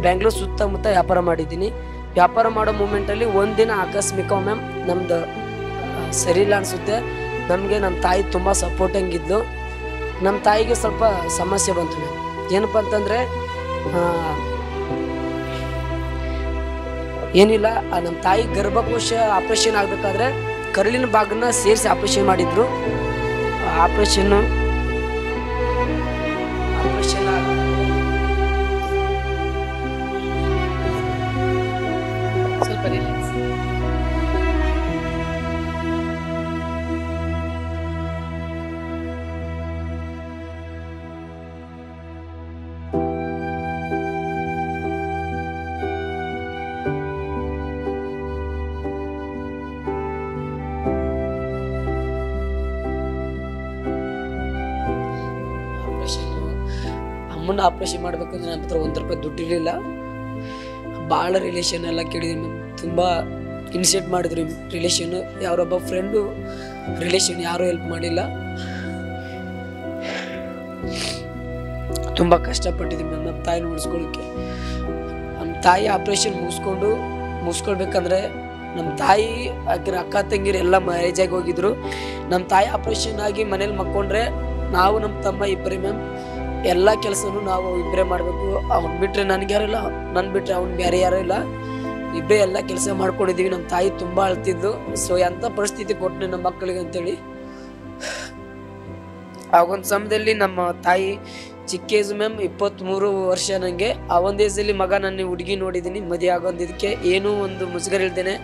ಬೆಂಗಳೂರು ಸುತ್ತಮುತ್ತ ವ್ಯಾಪಾರ ಮಾಡಿದ್ದೀನಿ. ವ್ಯಾಪಾರ ಮಾಡೋ ಮೂಮೆಂಟಲ್ಲಿ ಒಂದಿನ ಆಕಸ್ಮಿಕ ಮ್ಯಾಮ್ ನಮ್ಮದು ಸರಿ ಇಲ್ಲ ಅನಿಸುತ್ತೆ. ನಮಗೆ ನಮ್ಮ ತಾಯಿ ತುಂಬ ಸಪೋರ್ಟಿಂಗಿದ್ದು. ನಮ್ಮ ತಾಯಿಗೆ ಸ್ವಲ್ಪ ಸಮಸ್ಯೆ ಬಂತು ಮ್ಯಾಮ್. ಏನಪ್ಪ ಅಂತಂದರೆ ಏನಿಲ್ಲ, ನಮ್ಮ ತಾಯಿ ಗರ್ಭಕೋಶ ಆಪ್ರೇಷನ್ ಆಗಬೇಕಾದ್ರೆ ಕರುಳಿನ ಭಾಗನ ಸೇರಿಸಿ ಆಪ್ರೇಷನ್ ಮಾಡಿದ್ರು. ಆಪ್ರೇಷನ್ ಸ್ವಲ್ಪ ರಿಲ್ಯಾಕ್ಸ್. ಅಮ್ಮನ ಆಪ್ರೇಷನ್ ಮಾಡ್ಬೇಕಂದ್ರೆ ನನ್ನ ಹತ್ರ ₹1 ದುಡ್ಡಿರಲಿಲ್ಲ. ಭಾಳ ರಿಲೇಷನ್ ಎಲ್ಲ ಕೇಳಿದ್ವಿ ಮ್ಯಾಮ್. ತುಂಬ ಇನಿಷಿಯೇಟ್ ಮಾಡಿದ್ರು ರಿಲೇಷನ್ನು. ಯಾರೊಬ್ಬ ಫ್ರೆಂಡು ರಿಲೇಷನ್ ಯಾರೂ ಹೆಲ್ಪ್ ಮಾಡಿಲ್ಲ. ತುಂಬ ಕಷ್ಟಪಟ್ಟಿದ್ವಿ ಮ್ಯಾಮ್ ನಮ್ಮ ತಾಯಿನ ಉಳಿಸ್ಕೊಳ್ಳೋಕ್ಕೆ. ನಮ್ಮ ತಾಯಿ ಆಪ್ರೇಷನ್ ಮುಗಿಸ್ಕೊಳ್ಬೇಕಂದ್ರೆ ನಮ್ಮ ತಾಯಿ ಆಗಿನ ಅಕ್ಕ ತಂಗಿರು ಎಲ್ಲ ಮ್ಯಾರೇಜ್ ಆಗಿ ಹೋಗಿದ್ರು. ನಮ್ಮ ತಾಯಿ ಆಪ್ರೇಷನ್ ಆಗಿ ಮನೇಲಿ ಮಕ್ಕೊಂಡ್ರೆ ನಾವು ನಮ್ಮ ತಮ್ಮ ಇಬ್ಬರೇ ಮ್ಯಾಮ್. ಎಲ್ಲ ಕೆಲಸನೂ ನಾವು ಇಬ್ಬರೇ ಮಾಡಬೇಕು. ಅವ್ನು ಬಿಟ್ಟರೆ ನನಗೆ ಯಾರೂ ಇಲ್ಲ, ನನ್ನ ಬಿಟ್ಟರೆ ಅವ್ನು ಬೇರೆ ಯಾರೂ ಇಲ್ಲ. ಇಬ್ಬರೇ ಎಲ್ಲ ಕೆಲಸ ಮಾಡ್ಕೊಂಡಿದ್ದೀವಿ. ನಮ್ಮ ತಾಯಿ ತುಂಬ ಅಳ್ತಿದ್ದು. ಸೊ ಎಂಥ ಪರಿಸ್ಥಿತಿ ಕೊಟ್ಟನೆ ನಮ್ಮ ಮಕ್ಕಳಿಗೆ ಅಂತೇಳಿ. ಆಗೊಂದು ಸಮಯದಲ್ಲಿ ನಮ್ಮ ತಾಯಿ ಚಿಕ್ಕ ಏಜ್ ಮ್ಯಾಮ್, 23 ವರ್ಷ ನನಗೆ. ಆ ಒಂದು ಏಜಲ್ಲಿ ಮಗ ನನ್ನ ಹುಡುಗಿ ನೋಡಿದ್ದೀನಿ. ಮದುವೆ ಆಗೋದಿದ್ದಕ್ಕೆ ಏನೂ ಒಂದು ಮುಜುಗರ ಇಲ್ದೇನೆ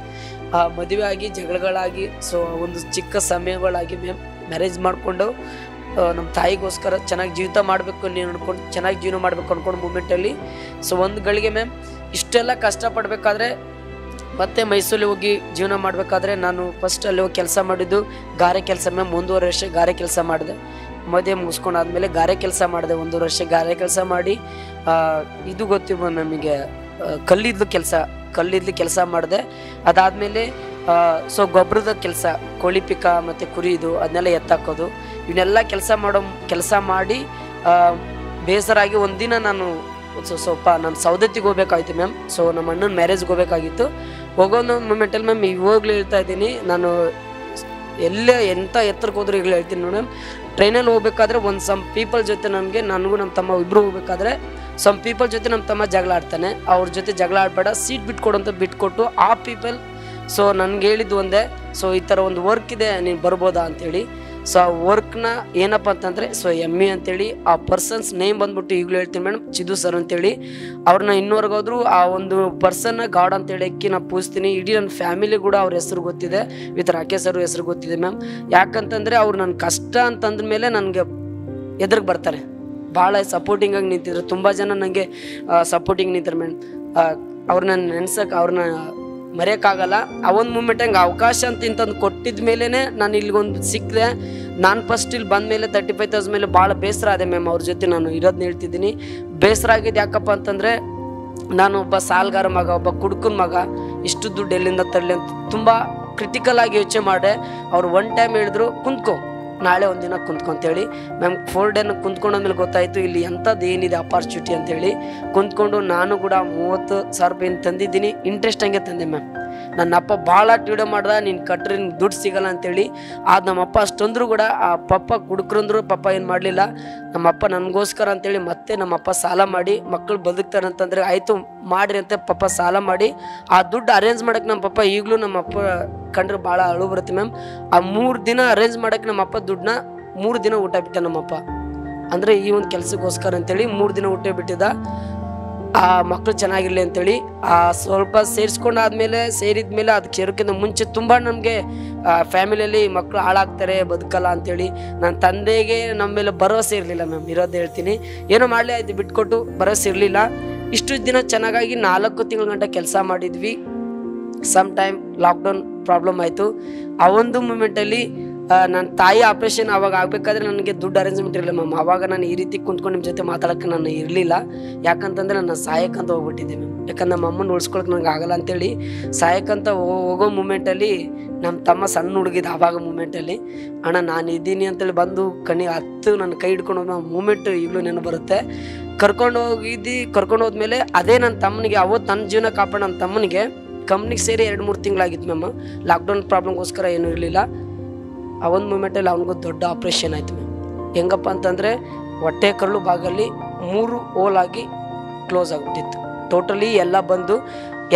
ಮದುವೆ ಆಗಿ ಜಗಳಗಳಾಗಿ ಸೊ ಒಂದು ಚಿಕ್ಕ ಸಮಯಗಳಾಗಿ ಮ್ಯಾಮ್ ಮ್ಯಾರೇಜ್ ಮಾಡಿಕೊಂಡು ನಮ್ಮ ತಾಯಿಗೋಸ್ಕರ ಚೆನ್ನಾಗಿ ಜೀವಿತ ಮಾಡಬೇಕು ಅನ್ಕೊಂಡು ಚೆನ್ನಾಗಿ ಜೀವನ ಮಾಡಬೇಕು ಅಂದ್ಕೊಂಡು ಮೂಮೆಂಟಲ್ಲಿ ಸೊ ಒಂದು ಗಳಿಗೆ ಮ್ಯಾಮ್ ಇಷ್ಟೆಲ್ಲ ಕಷ್ಟಪಡಬೇಕಾದ್ರೆ ಮತ್ತೆ ಮೈಸೂರಲ್ಲಿ ಹೋಗಿ ಜೀವನ ಮಾಡಬೇಕಾದ್ರೆ ನಾನು ಫಸ್ಟ್ ಅಲ್ಲಿ ಹೋಗಿ ಕೆಲಸ ಮಾಡಿದ್ದು ಗಾರೆ ಕೆಲಸ ಮ್ಯಾಮ್. 1.5 ವರ್ಷ ಗಾರೆ ಕೆಲಸ ಮಾಡಿದೆ. ಮದುವೆ ಮುಗಿಸ್ಕೊಂಡಾದ್ಮೇಲೆ ಗಾರೆ ಕೆಲಸ ಮಾಡಿದೆ. 1 ವರ್ಷ ಗಾರೆ ಕೆಲಸ ಮಾಡಿ ಇದು ಗೊತ್ತಿವ ನಮಗೆ ಕಲ್ಲಿದ್ಲು ಕೆಲಸ ಮಾಡಿದೆ. ಅದಾದಮೇಲೆ ಸೊ ಗೊಬ್ಬರದ ಕೆಲಸ, ಕೋಳಿ ಪಿಕ ಮತ್ತು ಕುರಿದು ಅದನ್ನೆಲ್ಲ ಎತ್ತಾಕೋದು ಇವನ್ನೆಲ್ಲ ಕೆಲಸ ಮಾಡಿ ಬೇಸರಾಗಿ ಒಂದಿನ ನಾನು ಸ್ವಲ್ಪ ನಾನು ಸೌದತ್ತಿಗೆ ಹೋಗ್ಬೇಕಾಯ್ತು ಮ್ಯಾಮ್. ಸೊ ನಮ್ಮ ಅಣ್ಣನ ಮ್ಯಾರೇಜ್ಗೆ ಹೋಗ್ಬೇಕಾಗಿತ್ತು. ಹೋಗೋದು ಮೂಮೆಂಟಲ್ಲಿ ಮ್ಯಾಮ್ ಇವಾಗಲೂ ಹೇಳ್ತಾ ಇದ್ದೀನಿ, ನಾನು ಎಲ್ಲೇ ಎಂಥ ಎತ್ತರಕ್ಕೆ ಹೋದ್ರೂ ಈಗಲೂ ಹೇಳ್ತೀನಿ ನೋಡಿ ಮ್ಯಾಮ್. ಟ್ರೈನಲ್ಲಿ ಹೋಗ್ಬೇಕಾದ್ರೆ ಸಮ್ ಪೀಪಲ್ ಜೊತೆ ನನಗೂ ನಮ್ಮ ತಮ್ಮ ಇಬ್ಬರು ಹೋಗ್ಬೇಕಾದ್ರೆ ಸಮ್ ಪೀಪಲ್ ಜೊತೆ ನಮ್ಮ ತಮ್ಮ ಜಗಳ ಆಡ್ತಾನೆ. ಅವ್ರ ಜೊತೆ ಜಗಳ ಆಡಬೇಡ, ಸೀಟ್ ಬಿಟ್ಕೊಡು ಅಂತ ಬಿಟ್ಕೊಟ್ಟು ಆ ಪೀಪಲ್ ಸೊ ನನಗೆ ಹೇಳಿದ್ದು ಒಂದೇ, ಸೊ ಈ ಥರ ಒಂದು ವರ್ಕ್ ಇದೆ ನೀನು ಬರ್ಬೋದಾ ಅಂಥೇಳಿ. ಸೊ ಆ ವರ್ಕ್ನ ಏನಪ್ಪ ಅಂತಂದರೆ ಸೊ ಎಮ್ಮಿ ಅಂತೇಳಿ ಆ ಪರ್ಸನ್ಸ್ ನೇಮ್ ಬಂದ್ಬಿಟ್ಟು ಈಗಲೂ ಹೇಳ್ತೀನಿ ಮೇಡಮ್, ಚಿದು ಸರ್ ಅಂತೇಳಿ. ಅವ್ರನ್ನ ಇನ್ನೂವರೆಗೋದ್ರು ಆ ಒಂದು ಪರ್ಸನ್ನ ಗಾಡ್ ಅಂತೇಳಿ ಅಕ್ಕಿ ನಾನು ಪೂಜಿಸ್ತೀನಿ. ಇಡೀ ನನ್ನ ಫ್ಯಾಮಿಲಿ ಕೂಡ ಅವ್ರ ಹೆಸರು ಗೊತ್ತಿದೆ, ವಿತ್ ರಾಕೇಶ್ ಸರ್ ಹೆಸರು ಗೊತ್ತಿದೆ ಮ್ಯಾಮ್. ಯಾಕಂತಂದರೆ ಅವ್ರು ನನ್ನ ಕಷ್ಟ ಅಂತಂದ ಮೇಲೆ ನನಗೆ ಎದುರಿಗೆ ಬರ್ತಾರೆ. ಭಾಳ ಸಪೋರ್ಟಿಂಗಾಗಿ ನಿಂತಿದ್ರು. ತುಂಬ ಜನ ನನಗೆ ಸಪೋರ್ಟಿಂಗ್ ನಿಂತಾರೆ ಮೇಡಮ್. ಅವ್ರನ್ನ ನೆನ್ಸಕ್ಕೆ ಅವ್ರನ್ನ ಮರೆಯೋಕ್ಕಾಗಲ್ಲ. ಆ ಒಂದು ಮೂಮೆಂಟ್ ಹಂಗೆ ಅವಕಾಶ ಅಂತ ಇಂಥದ್ದು ಕೊಟ್ಟಿದ ಮೇಲೇ ನಾನು ಇಲ್ಲಿಗೊಂದು ಸಿಕ್ಕಿದೆ. ನಾನು ಫಸ್ಟ್ ಇಲ್ಲಿ ಬಂದ ಮೇಲೆ 35,000 ಮೇಲೆ ಭಾಳ ಬೇಸರ ಆದೆ ಮ್ಯಾಮ್. ಅವ್ರ ಜೊತೆ ನಾನು ಇರೋದನ್ನ ಹೇಳ್ತಿದ್ದೀನಿ. ಬೇಸರ ಆಗಿದ್ದು ಯಾಕಪ್ಪ ಅಂತಂದರೆ ನಾನು ಒಬ್ಬ ಸಾಲ್ಗಾರ ಮಗ, ಒಬ್ಬ ಕುಡ್ಕನ ಮಗ, ಇಷ್ಟು ದುಡ್ಡು ಎಲ್ಲಿಂದ ತರಲಿ ಅಂತ ತುಂಬ ಕ್ರಿಟಿಕಲ್ ಆಗಿ ಯೋಚನೆ ಮಾಡಿದೆ. ಅವ್ರು ಒನ್ ಟೈಮ್ ಹೇಳಿದ್ರು ಕುಂತ್ಕೊ, ನಾಳೆ ಒಂದಿನ ಕುಂತ್ಕೊ ಅಂತೇಳಿ. ಮ್ಯಾಮ್ 4 ಡೇ ಕುಂತ್ಕೊಂಡಾದ್ಮೇಲೆ ಗೊತ್ತಾಯಿತು ಇಲ್ಲಿ ಎಂಥದ್ದು ಏನಿದೆ ಅಪಾರ್ಚುನಿಟಿ ಅಂತೇಳಿ. ಕುಂತ್ಕೊಂಡು ನಾನು ಕೂಡ 30,000 ರೂಪಾಯಿ ತಂದಿದ್ದೀನಿ. ಇಂಟ್ರೆಸ್ಟ್ ಹಂಗೆ ತಂದೆ ಮ್ಯಾಮ್. ನನ್ನ ಅಪ್ಪ ಭಾಳ ವಿಡಿಯೋ ಮಾಡ್ದೆ, ನೀನು ಕಟ್ರಿ ನಿನ್ಗೆ ದುಡ್ಡು ಸಿಗಲ್ಲ ಅಂತೇಳಿ. ಅದು ನಮ್ಮಪ್ಪ ಅಷ್ಟೊಂದರೂ ಕೂಡ ಆ ಪಪ್ಪ ಕುಡುಕ್ರಂದ್ರು ಪಪ್ಪ ಏನು ಮಾಡಲಿಲ್ಲ. ನಮ್ಮಪ್ಪ ನನಗೋಸ್ಕರ ಅಂತೇಳಿ ಮತ್ತೆ ನಮ್ಮಪ್ಪ ಸಾಲ ಮಾಡಿ ಮಕ್ಕಳು ಬದುಕ್ತಾರಂತಂದರೆ ಆಯಿತು ಮಾಡಿರಿ ಅಂತ ಪಪ್ಪ ಸಾಲ ಮಾಡಿ ಆ ದುಡ್ಡು ಅರೇಂಜ್ ಮಾಡೋಕ್ಕೆ ನಮ್ಮ ಪಪ್ಪ ಈಗಲೂ ನಮ್ಮಪ್ಪ ಕಂಡ್ರೆ ಭಾಳ ಅಳು ಬರುತ್ತೆ ಮ್ಯಾಮ್. ಆ 3 ದಿನ ಅರೇಂಜ್ ಮಾಡೋಕ್ಕೆ ನಮ್ಮಪ್ಪ ದುಡ್ಡನ್ನ 3 ದಿನ ಊಟ ಬಿಟ್ಟ ನಮ್ಮಪ್ಪ. ಅಂದರೆ ಈ ಒಂದು ಕೆಲಸಕ್ಕೋಸ್ಕರ ಅಂತೇಳಿ 3 ದಿನ ಊಟ ಬಿಟ್ಟಿದ್ದ. ಆ ಮಕ್ಕಳು ಚೆನ್ನಾಗಿರಲಿ ಅಂತೇಳಿ ಸ್ವಲ್ಪ ಸೇರಿಸ್ಕೊಂಡಾದ್ಮೇಲೆ ಸೇರಿದ್ಮೇಲೆ ಅದಕ್ಕೆ ಸೇರೋಕ್ಕಿಂತ ಮುಂಚೆ ತುಂಬ ನಮಗೆ ಫ್ಯಾಮಿಲಿಯಲ್ಲಿ ಮಕ್ಕಳು ಹಾಳಾಗ್ತಾರೆ ಬದುಕಲ್ಲ ಅಂತೇಳಿ ನನ್ನ ತಂದೆಗೆ ನಮ್ಮ ಮೇಲೆ ಭರವಸೆ ಇರಲಿಲ್ಲ ಮ್ಯಾಮ್, ಇರೋದು ಹೇಳ್ತೀನಿ. ಏನೋ ಮಾಡಲಿ ಆಯ್ತು ಬಿಟ್ಕೊಟ್ಟು ಭರವಸೆ ಇರಲಿಲ್ಲ. ಇಷ್ಟು ದಿನ ಚೆನ್ನಾಗಾಗಿ 4 ತಿಂಗಳ ಗಂಟ ಕೆಲಸ ಮಾಡಿದ್ವಿ. ಸಮ್ ಟೈಮ್ ಲಾಕ್ಡೌನ್ ಪ್ರಾಬ್ಲಮ್ ಆಯಿತು. ಆ ಒಂದು ಮೂಮೆಂಟಲ್ಲಿ ನನ್ನ ತಾಯಿ ಆಪ್ರೇಷನ್ ಅವಾಗ ಆಗಬೇಕಾದ್ರೆ ನನಗೆ ದುಡ್ಡು ಅರೇಂಜ್ಮೆಂಟ್ ಇರಲಿಲ್ಲ ಮ್ಯಾಮ್. ಆವಾಗ ನಾನು ಈ ರೀತಿ ಕುಂತ್ಕೊಂಡು ನಿಮ್ಮ ಜೊತೆ ಮಾತಾಡೋಕ್ಕೆ ನಾನು ಇರಲಿಲ್ಲ. ಯಾಕಂತಂದರೆ ನನ್ನ ಸಹಾಯಕ್ಕಂತ ಹೋಗ್ಬಿಟ್ಟಿದ್ದೆ ಮ್ಯಾಮ್. ಯಾಕಂದ್ರೆ ನಮ್ಮ ಅಮ್ಮನ ಉಳಿಸ್ಕೊಳಕ್ಕೆ ನನಗೆ ಆಗಲ್ಲ ಅಂತೇಳಿ ಸಹಾಯಕ್ಕಂತ ಹೋಗೋ ಮೂಮೆಂಟಲ್ಲಿ ನಮ್ಮ ತಮ್ಮ ಸಣ್ಣ ಹುಡುಗಿದ್ದ ಆವಾಗ ಮೂಮೆಂಟಲ್ಲಿ ಅಣ್ಣ ನಾನು ಇದ್ದೀನಿ ಅಂತೇಳಿ ಬಂದು ಕಣ್ಣಿಗೆ ಹತ್ತು ನನ್ನ ಕೈ ಹಿಡ್ಕೊಂಡು ಹೋದ ಮೂಮೆಂಟ್ ಈಗಲೂ ನೆನಪು ಬರುತ್ತೆ. ಕರ್ಕೊಂಡು ಹೋದ್ಮೇಲೆ ಅದೇ ನನ್ನ ತಮ್ಮನಿಗೆ ಅವತ್ತು ನನ್ನ ಜೀವನ ಕಾಪಾಡೋ ನನ್ನ ತಮ್ಮನಿಗೆ ಕಂಪ್ನಿಗೆ ಸೇರಿ 2-3 ತಿಂಗಳಾಗಿತ್ತು ಮ್ಯಾಮ್. ಲಾಕ್ಡೌನ್ ಪ್ರಾಬ್ಲಮ್ಗೋಸ್ಕರ ಏನೂ ಇರಲಿಲ್ಲ. ಆ ಒಂದು ಮೂಮೆಂಟಲ್ಲಿ ಅವನಿಗೂ ದೊಡ್ಡ ಆಪ್ರೇಷನ್ ಆಯಿತು ಮ್ಯಾಮ್. ಹೆಂಗಪ್ಪ ಅಂತಂದರೆ ಹೊಟ್ಟೆ ಕರಳು ಭಾಗಲ್ಲಿ 3 ಹೋಲಾಗಿ ಕ್ಲೋಸ್ ಆಗಿಬಿಟ್ಟಿತ್ತು. ಟೋಟಲಿ ಎಲ್ಲ ಬಂದು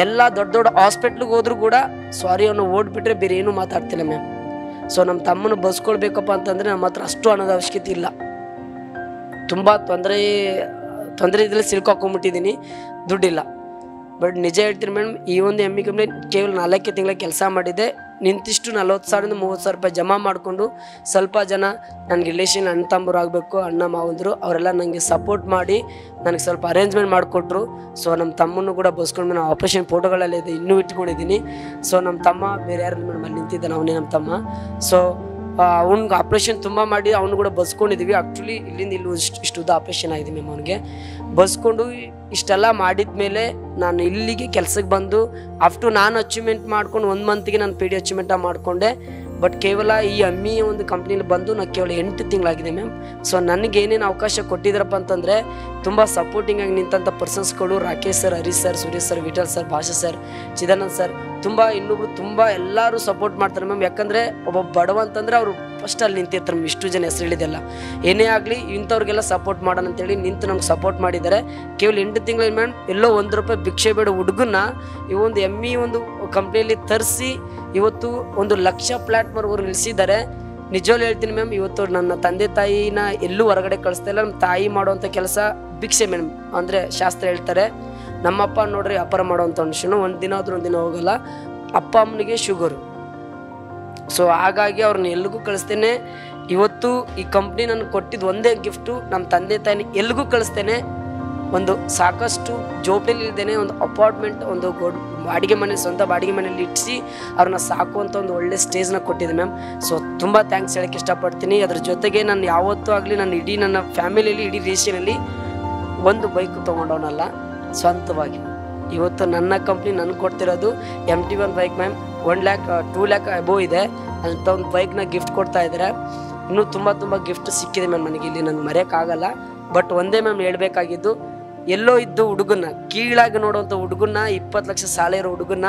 ಎಲ್ಲ ದೊಡ್ಡ ಹಾಸ್ಪಿಟ್ಲಿಗೆ ಹೋದ್ರೂ ಕೂಡ ಸಾರಿ ಅವನು ಓಡ್ಬಿಟ್ರೆ ಬೇರೆ ಏನೂ ಮಾತಾಡ್ತಿಲ್ಲ ಮ್ಯಾಮ್. ಸೊ ನಮ್ಮ ತಮ್ಮನ ಬಸ್ಕೊಳ್ಬೇಕಪ್ಪ ಅಂತಂದರೆ ನಮ್ಮ ಹತ್ರ ಅಷ್ಟು ಹಣದ ಅವಶ್ಯಕತೆ ಇಲ್ಲ. ತುಂಬ ತೊಂದರೆ ಇದ್ರಲ್ಲಿ ಸಿಲ್ಕೊಂಬಿಟ್ಟಿದ್ದೀನಿ, ದುಡ್ಡಿಲ್ಲ. ಬಟ್ ನಿಜ ಹೇಳ್ತೀನಿ ಮೇಡಮ್, ಈ ಒಂದು ಎಮ್ಮಿ ಕಂಪ್ನಿ ಕೇವಲ 4 ತಿಂಗಳ ಕೆಲಸ ಮಾಡಿದೆ. ನಿಂತಿಷ್ಟು 40,000 30,000 ರೂಪಾಯಿ ಜಮಾ ಮಾಡಿಕೊಂಡು ಸ್ವಲ್ಪ ಜನ ನನಗೆ ರಿಲೇಷನ್ ಅಣ್ಣ ತಮ್ಮರು ಆಗಬೇಕು, ಅಣ್ಣ ಮಾವಂದರು ಅವರೆಲ್ಲ ನನಗೆ ಸಪೋರ್ಟ್ ಮಾಡಿ ನನಗೆ ಸ್ವಲ್ಪ ಅರೇಂಜ್ಮೆಂಟ್ ಮಾಡಿಕೊಟ್ರು. ಸೊ ನಮ್ಮ ತಮ್ಮನ್ನು ಕೂಡ ಬಸ್ಕೊಂಡು ನಾನು ಆಪ್ರೇಷನ್ ಫೋಟೋಗಳೆಲ್ಲ ಇದೆ ಇನ್ನೂ ಇಟ್ಕೊಂಡಿದ್ದೀನಿ. ಸೊ ನಮ್ಮ ತಮ್ಮ ಬೇರೆ ಯಾರು ಮೇಡಮ್ ಅಲ್ಲಿ ನಿಂತಿದ್ದಾನೆ, ಅವನೇ ನಮ್ಮ ತಮ್ಮ. ಸೊ ಅವ್ನಿಗೆ ಆಪ್ರೇಷನ್ ತುಂಬ ಮಾಡಿ ಅವನು ಕೂಡ ಬಸ್ಕೊಂಡಿದ್ದೀವಿ. ಆ್ಯಕ್ಚುಲಿ ಇಲ್ಲಿಂದ ಇಷ್ಟುದ್ದ ಆಪ್ರೇಷನ್ ಆಗಿದೆ ಮ್ಯಾಮ್. ಅವನಿಗೆ ಬಸ್ಕೊಂಡು ಇಷ್ಟೆಲ್ಲ ಮಾಡಿದ್ಮೇಲೆ ನಾನು ಇಲ್ಲಿಗೆ ಕೆಲಸಕ್ಕೆ ಬಂದು ಆಫ್ಟು ನಾನು ಅಚೀವ್ಮೆಂಟ್ ಮಾಡ್ಕೊಂಡು 1 ಮಂತ್ಗೆ ನಾನು PD ಅಚೀವ್ಮೆಂಟ ಮಾಡಿಕೊಂಡೆ. ಬಟ್ ಕೇವಲ ಈ ಅಮ್ಮಿ ಒಂದು ಕಂಪ್ನಿಲಿ ಬಂದು ನಾನು ಕೇವಲ 8 ತಿಂಗಳಾಗಿದೆ ಮ್ಯಾಮ್. ಸೊ ನನಗೆ ಏನೇನು ಅವಕಾಶ ಕೊಟ್ಟಿದ್ರಪ್ಪ ಅಂತಂದರೆ ತುಂಬ ಸಪೋರ್ಟಿಂಗಾಗಿ ನಿಂತಂಥ ಪರ್ಸನ್ಸ್ಗಳು Rakesh sir, Harish sir, Suresh sir, Vittal sir, Bhasha sir, Chidanand sir, ತುಂಬ ಇನ್ನೊಬ್ರು ತುಂಬ ಎಲ್ಲರೂ ಸಪೋರ್ಟ್ ಮಾಡ್ತಾರೆ ಮ್ಯಾಮ್. ಯಾಕಂದರೆ ಒಬ್ಬ ಬಡವ ಅಂತಂದರೆ ಅವರು ಫಸ್ಟ್ ಅಲ್ಲಿ ನಿಂತಿರ್ತಾರೆ ಮ್ಯಾಮ್. ಇಷ್ಟು ಜನ ಹೆಸರು ಹೇಳಿದೆಲ್ಲ ಏನೇ ಆಗಲಿ ಇಂಥವ್ರಿಗೆಲ್ಲ ಸಪೋರ್ಟ್ ಮಾಡೋಣ ಅಂತೇಳಿ ನಿಂತು ನಮ್ಗೆ ಸಪೋರ್ಟ್ ಮಾಡಿದ್ದಾರೆ. ಕೇವಲ 8 ತಿಂಗಳಲ್ಲಿ ಮ್ಯಾಮ್ ಎಲ್ಲೋ 1 ರೂಪಾಯಿ ಭಿಕ್ಷೆ ಬೇಡ ಹುಡುಗನ್ನ ಈ ಒಂದು ಎಮ್ಮಿ ಒಂದು ಕಂಪ್ನಿಯಲ್ಲಿ ತರಿಸಿ ಇವತ್ತು 1 ಲಕ್ಷ ಪ್ಲಾಟ್ಫಾರ್ಮ್ವರೆಗೂ ನಿಲ್ಲಿಸಿದ್ದಾರೆ. ನಿಜವಾಗ್ಲೂ ಹೇಳ್ತೀನಿ ಮ್ಯಾಮ್, ಇವತ್ತು ನನ್ನ ತಂದೆ ತಾಯಿನ ಎಲ್ಲೂ ಹೊರಗಡೆ ಕಳಿಸ್ತಾ ಇಲ್ಲ. ನಮ್ಮ ತಾಯಿ ಮಾಡುವಂಥ ಕೆಲಸ ಭಿಕ್ಷೆ ಮೇಡಮ್. ಅಂದರೆ ಶಾಸ್ತ್ರ ಹೇಳ್ತಾರೆ, ನಮ್ಮಪ್ಪ ನೋಡ್ರಿ ವ್ಯಾಪಾರ ಮಾಡೋವಂಥ ಮನುಷ್ಯನು ಒಂದು ದಿನ ಆದ್ರೂ ಒಂದು ದಿನ ಹೋಗಲ್ಲ. ಅಪ್ಪ ಅಮ್ಮನಿಗೆ ಶುಗರು. ಸೊ ಹಾಗಾಗಿ ಅವ್ರನ್ನ ಎಲ್ಲಿಗೂ ಕಳಿಸ್ತೇನೆ. ಇವತ್ತು ಈ ಕಂಪ್ನಿ ನನಗೆ ಕೊಟ್ಟಿದ್ದು ಒಂದೇ ಗಿಫ್ಟು, ನಮ್ಮ ತಂದೆ ತಾಯಿನ ಎಲ್ಲಿಗೂ ಕಳಿಸ್ತೇನೆ. ಒಂದು ಸಾಕಷ್ಟು ಜೋಬಲ್ಲಿ ಇಲ್ದೇನೆ ಒಂದು ಅಪಾರ್ಟ್ಮೆಂಟ್, ಒಂದು ಬಾಡಿಗೆ ಮನೆ, ಸ್ವಂತ ಬಾಡಿಗೆ ಮನೆಯಲ್ಲಿ ಇಟ್ಟಿಸಿ ಅವ್ರನ್ನ ಸಾಕುವಂಥ ಒಂದು ಒಳ್ಳೆ ಸ್ಟೇಜ್ನ ಕೊಟ್ಟಿದೆ ಮ್ಯಾಮ್. ಸೊ ತುಂಬ ಥ್ಯಾಂಕ್ಸ್ ಹೇಳೋಕ್ಕೆ ಇಷ್ಟಪಡ್ತೀನಿ. ಅದ್ರ ಜೊತೆಗೆ ನಾನು ಯಾವತ್ತೂ ಆಗಲಿ ನನ್ನ ನನ್ನ ಫ್ಯಾಮಿಲಿಯಲ್ಲಿ ಇಡೀ ದೇಶದಲ್ಲಿ ಒಂದು ಬೈಕ್ ತೊಗೊಂಡವನಲ್ಲ, ಸ್ವಂತವಾಗಿ. ಇವತ್ತು ನನ್ನ ಕಂಪ್ನಿ ನನಗೆ ಕೊಡ್ತಿರೋದು MT1 bike ma'am. 1 lac 2 lac above ಇದೆ ಅಂತ ಒಂದು ಬೈಕ್ನ ಗಿಫ್ಟ್ ಕೊಡ್ತಾ ಇದ್ದಾರೆ. ಇನ್ನೂ ತುಂಬ ಗಿಫ್ಟ್ ಸಿಕ್ಕಿದೆ ಮ್ಯಾಮ್ ನನಗೆ, ಇಲ್ಲಿ ನನಗೆ ಮರೆಯೋಕ್ಕಾಗಲ್ಲ. ಬಟ್ ಒಂದೇ ಮ್ಯಾಮ್ ಹೇಳಬೇಕಾಗಿದ್ದು, ಎಲ್ಲೋ ಇದ್ದು ಹುಡುಗನ್ನ ಕೀಳಾಗಿ ನೋಡುವಂಥ ಹುಡುಗನ್ನ, 20 ಲಕ್ಷ ಸಾಲ ಇರೋ ಹುಡುಗನ್ನ,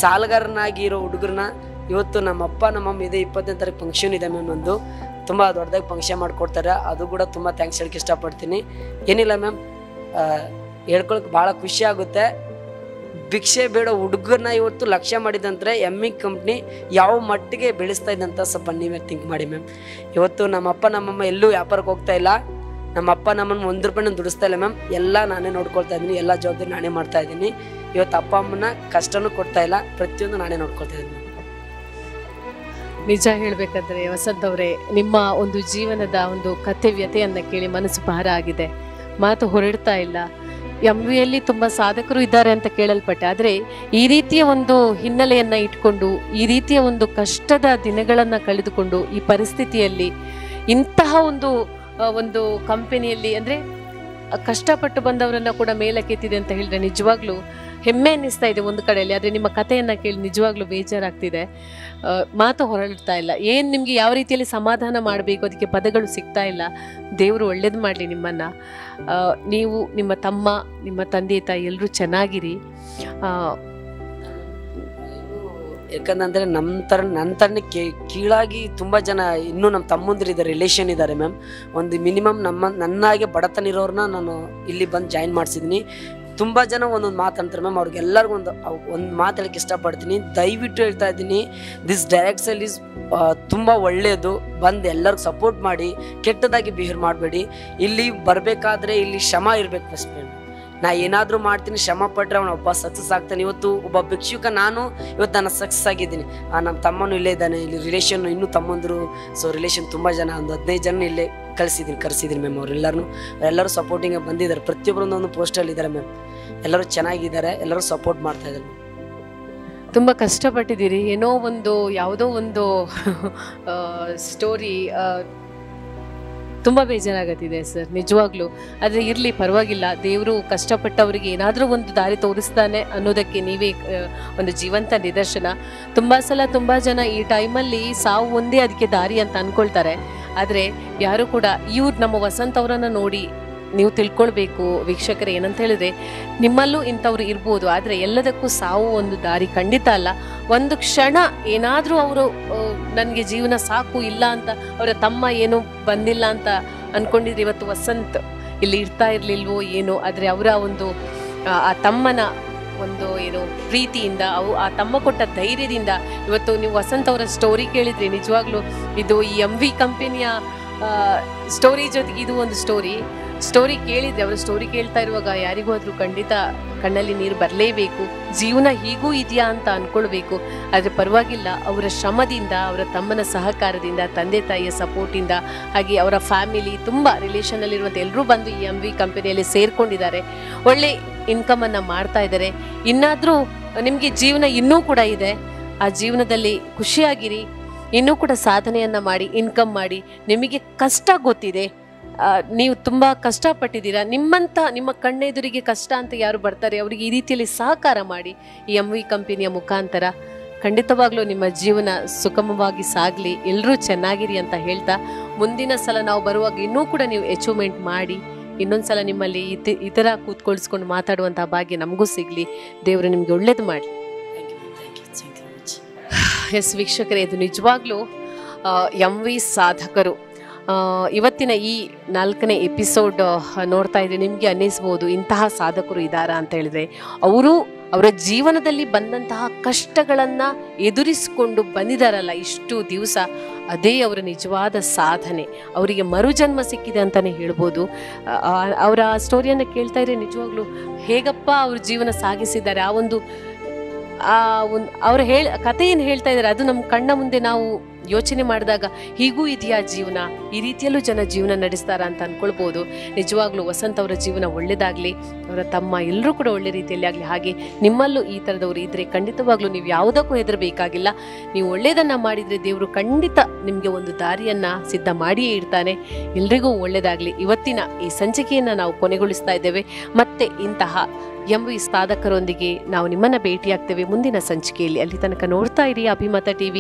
ಸಾಲಗಾರನಾಗಿ ಇರೋ ಹುಡುಗರನ್ನ ಇವತ್ತು ನಮ್ಮಪ್ಪ ನಮ್ಮಮ್ಮ ಇದೆ 20ನೇ ತಾರೀಕು ಫಂಕ್ಷನ್ ಇದೆ ಮ್ಯಾಮ್. ಒಂದು ತುಂಬ ದೊಡ್ಡದಾಗಿ ಫಂಕ್ಷನ್ ಮಾಡಿಕೊಡ್ತಾರೆ. ಅದು ಕೂಡ ತುಂಬ ಥ್ಯಾಂಕ್ಸ್ ಹೇಳಕ್ಕೆ ಇಷ್ಟಪಡ್ತೀನಿ. ಏನಿಲ್ಲ ಮ್ಯಾಮ್, ಹೇಳ್ಕೊಳಕ್ಕೆ ಭಾಳ ಖುಷಿ ಆಗುತ್ತೆ. ಭಿಕ್ಷೆ ಬೇಡ ಹುಡುಗರನ್ನ ಇವತ್ತು ಲಕ್ಷ್ಯ ಮಾಡಿದಂದರೆ ಎಮ್ಮಿ ಕಂಪ್ನಿ ಯಾವ ಮಟ್ಟಿಗೆ ಬೆಳೆಸ್ತಾ ಇದ್ದಂತ ಸ್ವಲ್ಪ ನೀವೇ ಥಿಂಕ್ ಮಾಡಿ ಮ್ಯಾಮ್. ಇವತ್ತು ನಮ್ಮಪ್ಪ ನಮ್ಮಮ್ಮ ಎಲ್ಲೂ ವ್ಯಾಪಾರಕ್ಕೆ ಹೋಗ್ತಾ ಇಲ್ಲ, ನಮ್ಮಪ್ಪ ನಮ್ಮನ್ನು 1 ರೂಪಾಯಿನ ದುಡಿಸ್ತಾ ಇಲ್ಲ ಮ್ಯಾಮ್. ಎಲ್ಲ ನಾನೇ ನೋಡ್ಕೊಳ್ತಾ ಇದ್ದೀನಿ, ಎಲ್ಲ ಜವಾಬ್ದಾರಿ ನಾನೇ ಮಾಡ್ತಾ ಇದ್ದೀನಿ. ಇವತ್ತು ಅಪ್ಪ ಅಮ್ಮನ ಕಷ್ಟನೂ ಕೊಡ್ತಾ ಇಲ್ಲ, ಪ್ರತಿಯೊಂದು ನಾನೇ ನೋಡ್ಕೊಳ್ತಾ ಇದ್ದೀನಿ. ನಿಜ ಹೇಳಬೇಕಂದ್ರೆ ವಸಂತ್ ಅವರೇ, ನಿಮ್ಮ ಒಂದು ಜೀವನದ ಒಂದು ಕಥೆ ವ್ಯಥೆಯನ್ನು ಕೇಳಿ ಮನಸ್ಸು ಭಾರ ಆಗಿದೆ, ಮಾತು ಹೊರಡ್ತಾ ಇಲ್ಲ. MVಯಲ್ಲಿ ತುಂಬ ಸಾಧಕರು ಇದ್ದಾರೆ ಅಂತ ಕೇಳಲ್ಪಟ್ಟೆ, ಆದರೆ ಈ ರೀತಿಯ ಒಂದು ಹಿನ್ನೆಲೆಯನ್ನು ಇಟ್ಕೊಂಡು, ಈ ರೀತಿಯ ಒಂದು ಕಷ್ಟದ ದಿನಗಳನ್ನು ಕಳೆದುಕೊಂಡು, ಈ ಪರಿಸ್ಥಿತಿಯಲ್ಲಿ ಇಂತಹ ಒಂದು ಕಂಪನಿಯಲ್ಲಿ ಅಂದರೆ ಕಷ್ಟಪಟ್ಟು ಬಂದವರನ್ನ ಕೂಡ ಮೇಲಕ್ಕೆತ್ತಿದೆ ಅಂತ ಹೇಳಿದ್ರೆ ನಿಜವಾಗ್ಲೂ ಹೆಮ್ಮೆ ಅನ್ನಿಸ್ತಾ ಇದೆ ಒಂದು ಕಡೆಯಲ್ಲಿ. ಆದರೆ ನಿಮ್ಮ ಕಥೆಯನ್ನು ಕೇಳಿ ನಿಜವಾಗ್ಲೂ ಬೇಜಾರಾಗ್ತಿದೆ, ಮಾತು ಹೊರಡ್ತಾ ಇಲ್ಲ. ಏನು ನಿಮಗೆ ಯಾವ ರೀತಿಯಲ್ಲಿ ಸಮಾಧಾನ ಮಾಡಬೇಕು ಅದಕ್ಕೆ ಪದಗಳು ಸಿಗ್ತಾ ಇಲ್ಲ. ದೇವರು ಒಳ್ಳೇದು ಮಾಡಲಿ ನಿಮ್ಮನ್ನು. ನೀವು, ನಿಮ್ಮ ತಮ್ಮ, ನಿಮ್ಮ ತಂದೆ ತಾಯಿ ಎಲ್ಲರೂ ಚೆನ್ನಾಗಿರಿ. ಯಾಕಂದರೆ ನನ್ನ ಥರನೇ ಕೀಳಾಗಿ ತುಂಬ ಜನ ಇನ್ನೂ ನಮ್ಮ ತಮ್ಮಂದಿರಿದ್ದಾರೆ, ರಿಲೇಷನ್ ಇದ್ದಾರೆ ಮ್ಯಾಮ್. ಒಂದು ಮಿನಿಮಮ್ ನನ್ನಾಗೆ ಬಡತನ ಇರೋರನ್ನ ನಾನು ಇಲ್ಲಿ ಬಂದು ಜಾಯಿನ್ ಮಾಡಿಸಿದ್ದೀನಿ. ತುಂಬ ಜನ ಒಂದೊಂದು ಮಾತು ಅಂತಾರೆ ಮ್ಯಾಮ್. ಅವ್ರಿಗೆಲ್ಲರಿಗೂ ಒಂದು ಮಾತು ಹೇಳಕ್ಕೆ ಇಷ್ಟಪಡ್ತೀನಿ. ದಯವಿಟ್ಟು ಹೇಳ್ತಾ ಇದ್ದೀನಿ, ದಿಸ್ ಡೈರೆಕ್ಟ್ಸಲ್ ಈಸ್ ತುಂಬ ಒಳ್ಳೆಯದು. ಬಂದು ಎಲ್ಲರಿಗೂ ಸಪೋರ್ಟ್ ಮಾಡಿ, ಕೆಟ್ಟದಾಗಿ ಬಿಹೇವ್ ಮಾಡಬೇಡಿ. ಇಲ್ಲಿ ಬರಬೇಕಾದ್ರೆ ಇಲ್ಲಿ ಶ್ರಮ ಇರಬೇಕು ಫಸ್ಟ್ ಮ್ಯಾಮ್. ನಾ ಏನಾದರೂ ಮಾಡ್ತೀನಿ, ಶ್ರಮ ಪಟ್ಟರೆ ಅವನು ಒಬ್ಬ ಸಕ್ಸಸ್ ಆಗ್ತಾನೆ. ಇವತ್ತು ಒಬ್ಬ ಭಿಕ್ಷುಕ ನಾನು ಇವತ್ತು ನಾನು ಸಕ್ಸಸ್ ಆಗಿದ್ದೀನಿ. ನಮ್ಮ ತಮ್ಮನೂ ಇಲ್ಲೇ ಇದ್ದಾನೆ, ಇಲ್ಲಿ ರಿಲೇಷನ್ ಇನ್ನೂ ತಮ್ಮಂದರು, ಸೊ ರಿಲೇಷನ್ ತುಂಬ ಜನ, ಒಂದು 15 ಜನ ಇಲ್ಲೇ ಕರೆಸಿದ್ದೀನಿ ಮ್ಯಾಮ್. ಎಲ್ಲರೂ ಸಪೋರ್ಟಿಂಗ್ ಬಂದಿದ್ದಾರೆ, ಪ್ರತಿಯೊಬ್ಬರು ಒಂದೊಂದು ಪೋಸ್ಟಲ್ಲಿ ಇದ್ದಾರೆ ಮ್ಯಾಮ್. ಎಲ್ಲರೂ ಚೆನ್ನಾಗಿದ್ದಾರೆ, ಎಲ್ಲರೂ ಸಪೋರ್ಟ್ ಮಾಡ್ತಾ ಇದ್ದಾರೆ ಮ್ಯಾಮ್. ತುಂಬ ಕಷ್ಟಪಟ್ಟಿದ್ದೀರಿ, ಏನೋ ಒಂದು ಯಾವುದೋ ಒಂದು ಸ್ಟೋರಿ ತುಂಬ ಬೇಜಾರಾಗತ್ತಿದೆ ಸರ್, ನಿಜವಾಗ್ಲೂ. ಆದರೆ ಇರಲಿ, ಪರವಾಗಿಲ್ಲ. ದೇವರು ಕಷ್ಟಪಟ್ಟವರಿಗೆ ಏನಾದರೂ ಒಂದು ದಾರಿ ತೋರಿಸ್ತಾನೆ ಅನ್ನೋದಕ್ಕೆ ನೀವೇ ಒಂದು ಜೀವಂತ ನಿದರ್ಶನ. ತುಂಬ ಜನ ಈ ಟೈಮಲ್ಲಿ ಸಾವು ಒಂದೇ ಅದಕ್ಕೆ ದಾರಿ ಅಂತ ಅಂದ್ಕೊಳ್ತಾರೆ. ಆದರೆ ಯಾರು ಕೂಡ ನಮ್ಮ ವಸಂತ್ ಅವರನ್ನು ನೋಡಿ ನೀವು ತಿಳ್ಕೊಳ್ಬೇಕು ವೀಕ್ಷಕರೇ, ಏನಂತ ಹೇಳಿದ್ರೆ ನಿಮ್ಮಲ್ಲೂ ಇಂಥವ್ರು ಇರ್ಬೋದು, ಆದರೆ ಎಲ್ಲದಕ್ಕೂ ಸಾವು ಒಂದು ದಾರಿ ಖಂಡಿತ ಅಲ್ಲ. ಒಂದು ಕ್ಷಣ ಏನಾದರೂ ಅವರು ನನಗೆ ಜೀವನ ಸಾಕು ಇಲ್ಲ ಅಂತ, ಅವರ ತಮ್ಮ ಏನು ಬಂದಿಲ್ಲ ಅಂತ ಅಂದ್ಕೊಂಡಿದ್ರೆ ಇವತ್ತು ವಸಂತ್ ಇಲ್ಲಿ ಇರ್ತಾ ಇರಲಿಲ್ವೋ ಏನೋ. ಆದರೆ ಅವರ ಒಂದು ಆ ತಮ್ಮನ ಒಂದು ಏನು ಪ್ರೀತಿಯಿಂದ, ಆ ತಮ್ಮ ಕೊಟ್ಟ ಧೈರ್ಯದಿಂದ ಇವತ್ತು ನೀವು ವಸಂತ್ ಅವರ ಸ್ಟೋರಿ ಕೇಳಿದ್ರಿ. ನಿಜವಾಗ್ಲೂ ಇದು ಈ MV ಕಂಪನಿಯ ಸ್ಟೋರಿ ಜೊತೆಗೆ ಇದು ಒಂದು ಸ್ಟೋರಿ ಕೇಳಿದ್ರೆ, ಅವರ ಸ್ಟೋರಿ ಕೇಳ್ತಾ ಇರುವಾಗ ಯಾರಿಗೂ ಆದ್ರೂ ಖಂಡಿತ ಕಣ್ಣಲ್ಲಿ ನೀರು ಬರಲೇಬೇಕು. ಜೀವನ ಹೀಗೂ ಇದೆಯಾ ಅಂತ ಅನ್ಕೊಳ್ಬೇಕು. ಆದರೆ ಪರವಾಗಿಲ್ಲ, ಅವರ ಶ್ರಮದಿಂದ, ಅವರ ತಮ್ಮನ ಸಹಕಾರದಿಂದ, ತಂದೆ ತಾಯಿಯ ಸಪೋರ್ಟಿಂದ, ಹಾಗೆ ಅವರ ಫ್ಯಾಮಿಲಿ ತುಂಬ ರಿಲೇಷನ್ನಲ್ಲಿರುವಂಥ ಎಲ್ಲರೂ ಬಂದು ಈ MV ಕಂಪನಿಯಲ್ಲಿ ಸೇರ್ಕೊಂಡಿದ್ದಾರೆ. ಒಳ್ಳೆ ಇನ್ಕಮನ್ನು ಮಾಡ್ತಾ ಇದ್ದಾರೆ. ಇನ್ನಾದರೂ ನಿಮಗೆ ಜೀವನ ಇನ್ನೂ ಕೂಡ ಇದೆ, ಆ ಜೀವನದಲ್ಲಿ ಖುಷಿಯಾಗಿರಿ. ಇನ್ನೂ ಕೂಡ ಸಾಧನೆಯನ್ನು ಮಾಡಿ, ಇನ್ಕಮ್ ಮಾಡಿ. ನಿಮಗೆ ಕಷ್ಟ ಗೊತ್ತಿದೆ, ನೀವು ತುಂಬ ಕಷ್ಟಪಟ್ಟಿದ್ದೀರಾ. ನಿಮ್ಮ ಕಣ್ಣೆದುರಿಗೆ ಕಷ್ಟ ಅಂತ ಯಾರು ಬರ್ತಾರೆ ಅವರಿಗೆ ಈ ರೀತಿಯಲ್ಲಿ ಸಹಕಾರ ಮಾಡಿ. ಈ MV ಕಂಪನಿಯ ಮುಖಾಂತರ ಖಂಡಿತವಾಗ್ಲೂ ನಿಮ್ಮ ಜೀವನ ಸುಗಮವಾಗಿ ಸಾಗಲಿ, ಎಲ್ಲರೂ ಚೆನ್ನಾಗಿರಿ ಅಂತ ಹೇಳ್ತಾ, ಮುಂದಿನ ಸಲ ನಾವು ಬರುವಾಗ ಇನ್ನೂ ಕೂಡ ನೀವು ಅಚೀವ್ಮೆಂಟ್ ಮಾಡಿ, ಇನ್ನೊಂದು ಸಲ ನಿಮ್ಮಲ್ಲಿ ಈ ಥರ ಕೂತ್ಕೊಳ್ಸ್ಕೊಂಡು ಮಾತಾಡುವಂಥ ಭಾಗ್ಯ ನಮಗೂ ಸಿಗಲಿ. ದೇವರು ನಿಮಗೆ ಒಳ್ಳೇದು ಮಾಡಲಿ. ಎಸ್ ವೀಕ್ಷಕರೇ, ಇದು ನಿಜವಾಗ್ಲೂ MV ಸಾಧಕರು ಇವತ್ತಿನ ಈ 4ನೇ ಎಪಿಸೋಡ್ ನೋಡ್ತಾ ಇದ್ರೆ ನಿಮಗೆ ಅನ್ನಿಸ್ಬೋದು ಇಂತಹ ಸಾಧಕರು ಇದ್ದಾರಾ ಅಂತ ಹೇಳಿದ್ರೆ. ಅವರ ಜೀವನದಲ್ಲಿ ಬಂದಂತಹ ಕಷ್ಟಗಳನ್ನು ಎದುರಿಸಿಕೊಂಡು ಬಂದಿದ್ದಾರಲ್ಲ ಇಷ್ಟು ದಿವಸ, ಅದೇ ಅವರ ನಿಜವಾದ ಸಾಧನೆ. ಅವರಿಗೆ ಮರುಜನ್ಮ ಸಿಕ್ಕಿದೆ ಅಂತಲೇ ಹೇಳ್ಬೋದು. ಅವರ ಸ್ಟೋರಿಯನ್ನು ಕೇಳ್ತಾ ಇದ್ರೆ ನಿಜವಾಗ್ಲೂ ಹೇಗಪ್ಪ ಅವ್ರ ಜೀವನ ಸಾಗಿಸಿದ್ದಾರೆ, ಅವ್ರ ಕಥೆ ಏನು ಹೇಳ್ತಾ ಇದ್ದಾರೆ ಅದು ನಮ್ಮ ಕಣ್ಣ ಮುಂದೆ ನಾವು ಯೋಚನೆ ಮಾಡಿದಾಗ ಹೀಗೂ ಇದೆಯಾ ಜೀವನ, ಈ ರೀತಿಯಲ್ಲೂ ಜನ ಜೀವನ ನಡೆಸ್ತಾರ ಅಂತ ಅನ್ಕೊಳ್ಬೋದು. ನಿಜವಾಗ್ಲೂ ವಸಂತ್ ಅವರ ಜೀವನ ಒಳ್ಳೇದಾಗಲಿ, ಅವರ ತಮ್ಮ ಎಲ್ಲರೂ ಕೂಡ ಒಳ್ಳೆ ರೀತಿಯಲ್ಲಿ ಆಗಲಿ. ಹಾಗೆ ನಿಮ್ಮಲ್ಲೂ ಈ ಥರದವರು ಇದ್ದರೆ ಖಂಡಿತವಾಗ್ಲೂ ನೀವು ಯಾವುದಕ್ಕೂ ಹೆದರಬೇಕಾಗಿಲ್ಲ. ನೀವು ಒಳ್ಳೆಯದನ್ನು ಮಾಡಿದರೆ ದೇವರು ಖಂಡಿತ ನಿಮಗೆ ಒಂದು ದಾರಿಯನ್ನು ಸಿದ್ಧ ಮಾಡಿಯೇ ಇರ್ತಾನೆ. ಎಲ್ರಿಗೂ ಒಳ್ಳೆಯದಾಗಲಿ. ಇವತ್ತಿನ ಈ ಸಂಚಿಕೆಯನ್ನು ನಾವು ಕೊನೆಗೊಳಿಸ್ತಾ ಇದ್ದೇವೆ. ಮತ್ತೆ ಇಂತಹ MV ಸಾಧಕರೊಂದಿಗೆ ನಾವು ನಿಮ್ಮನ್ನು ಭೇಟಿಯಾಗ್ತೇವೆ ಮುಂದಿನ ಸಂಚಿಕೆಯಲ್ಲಿ. ಅಲ್ಲಿ ತನಕ ನೋಡ್ತಾ ಇರಿ ಅಭಿಮತ TV.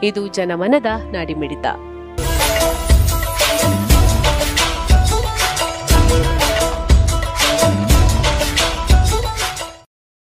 ಇದು ಜನಮನದ ನಾಡಿಮಿಡಿತ.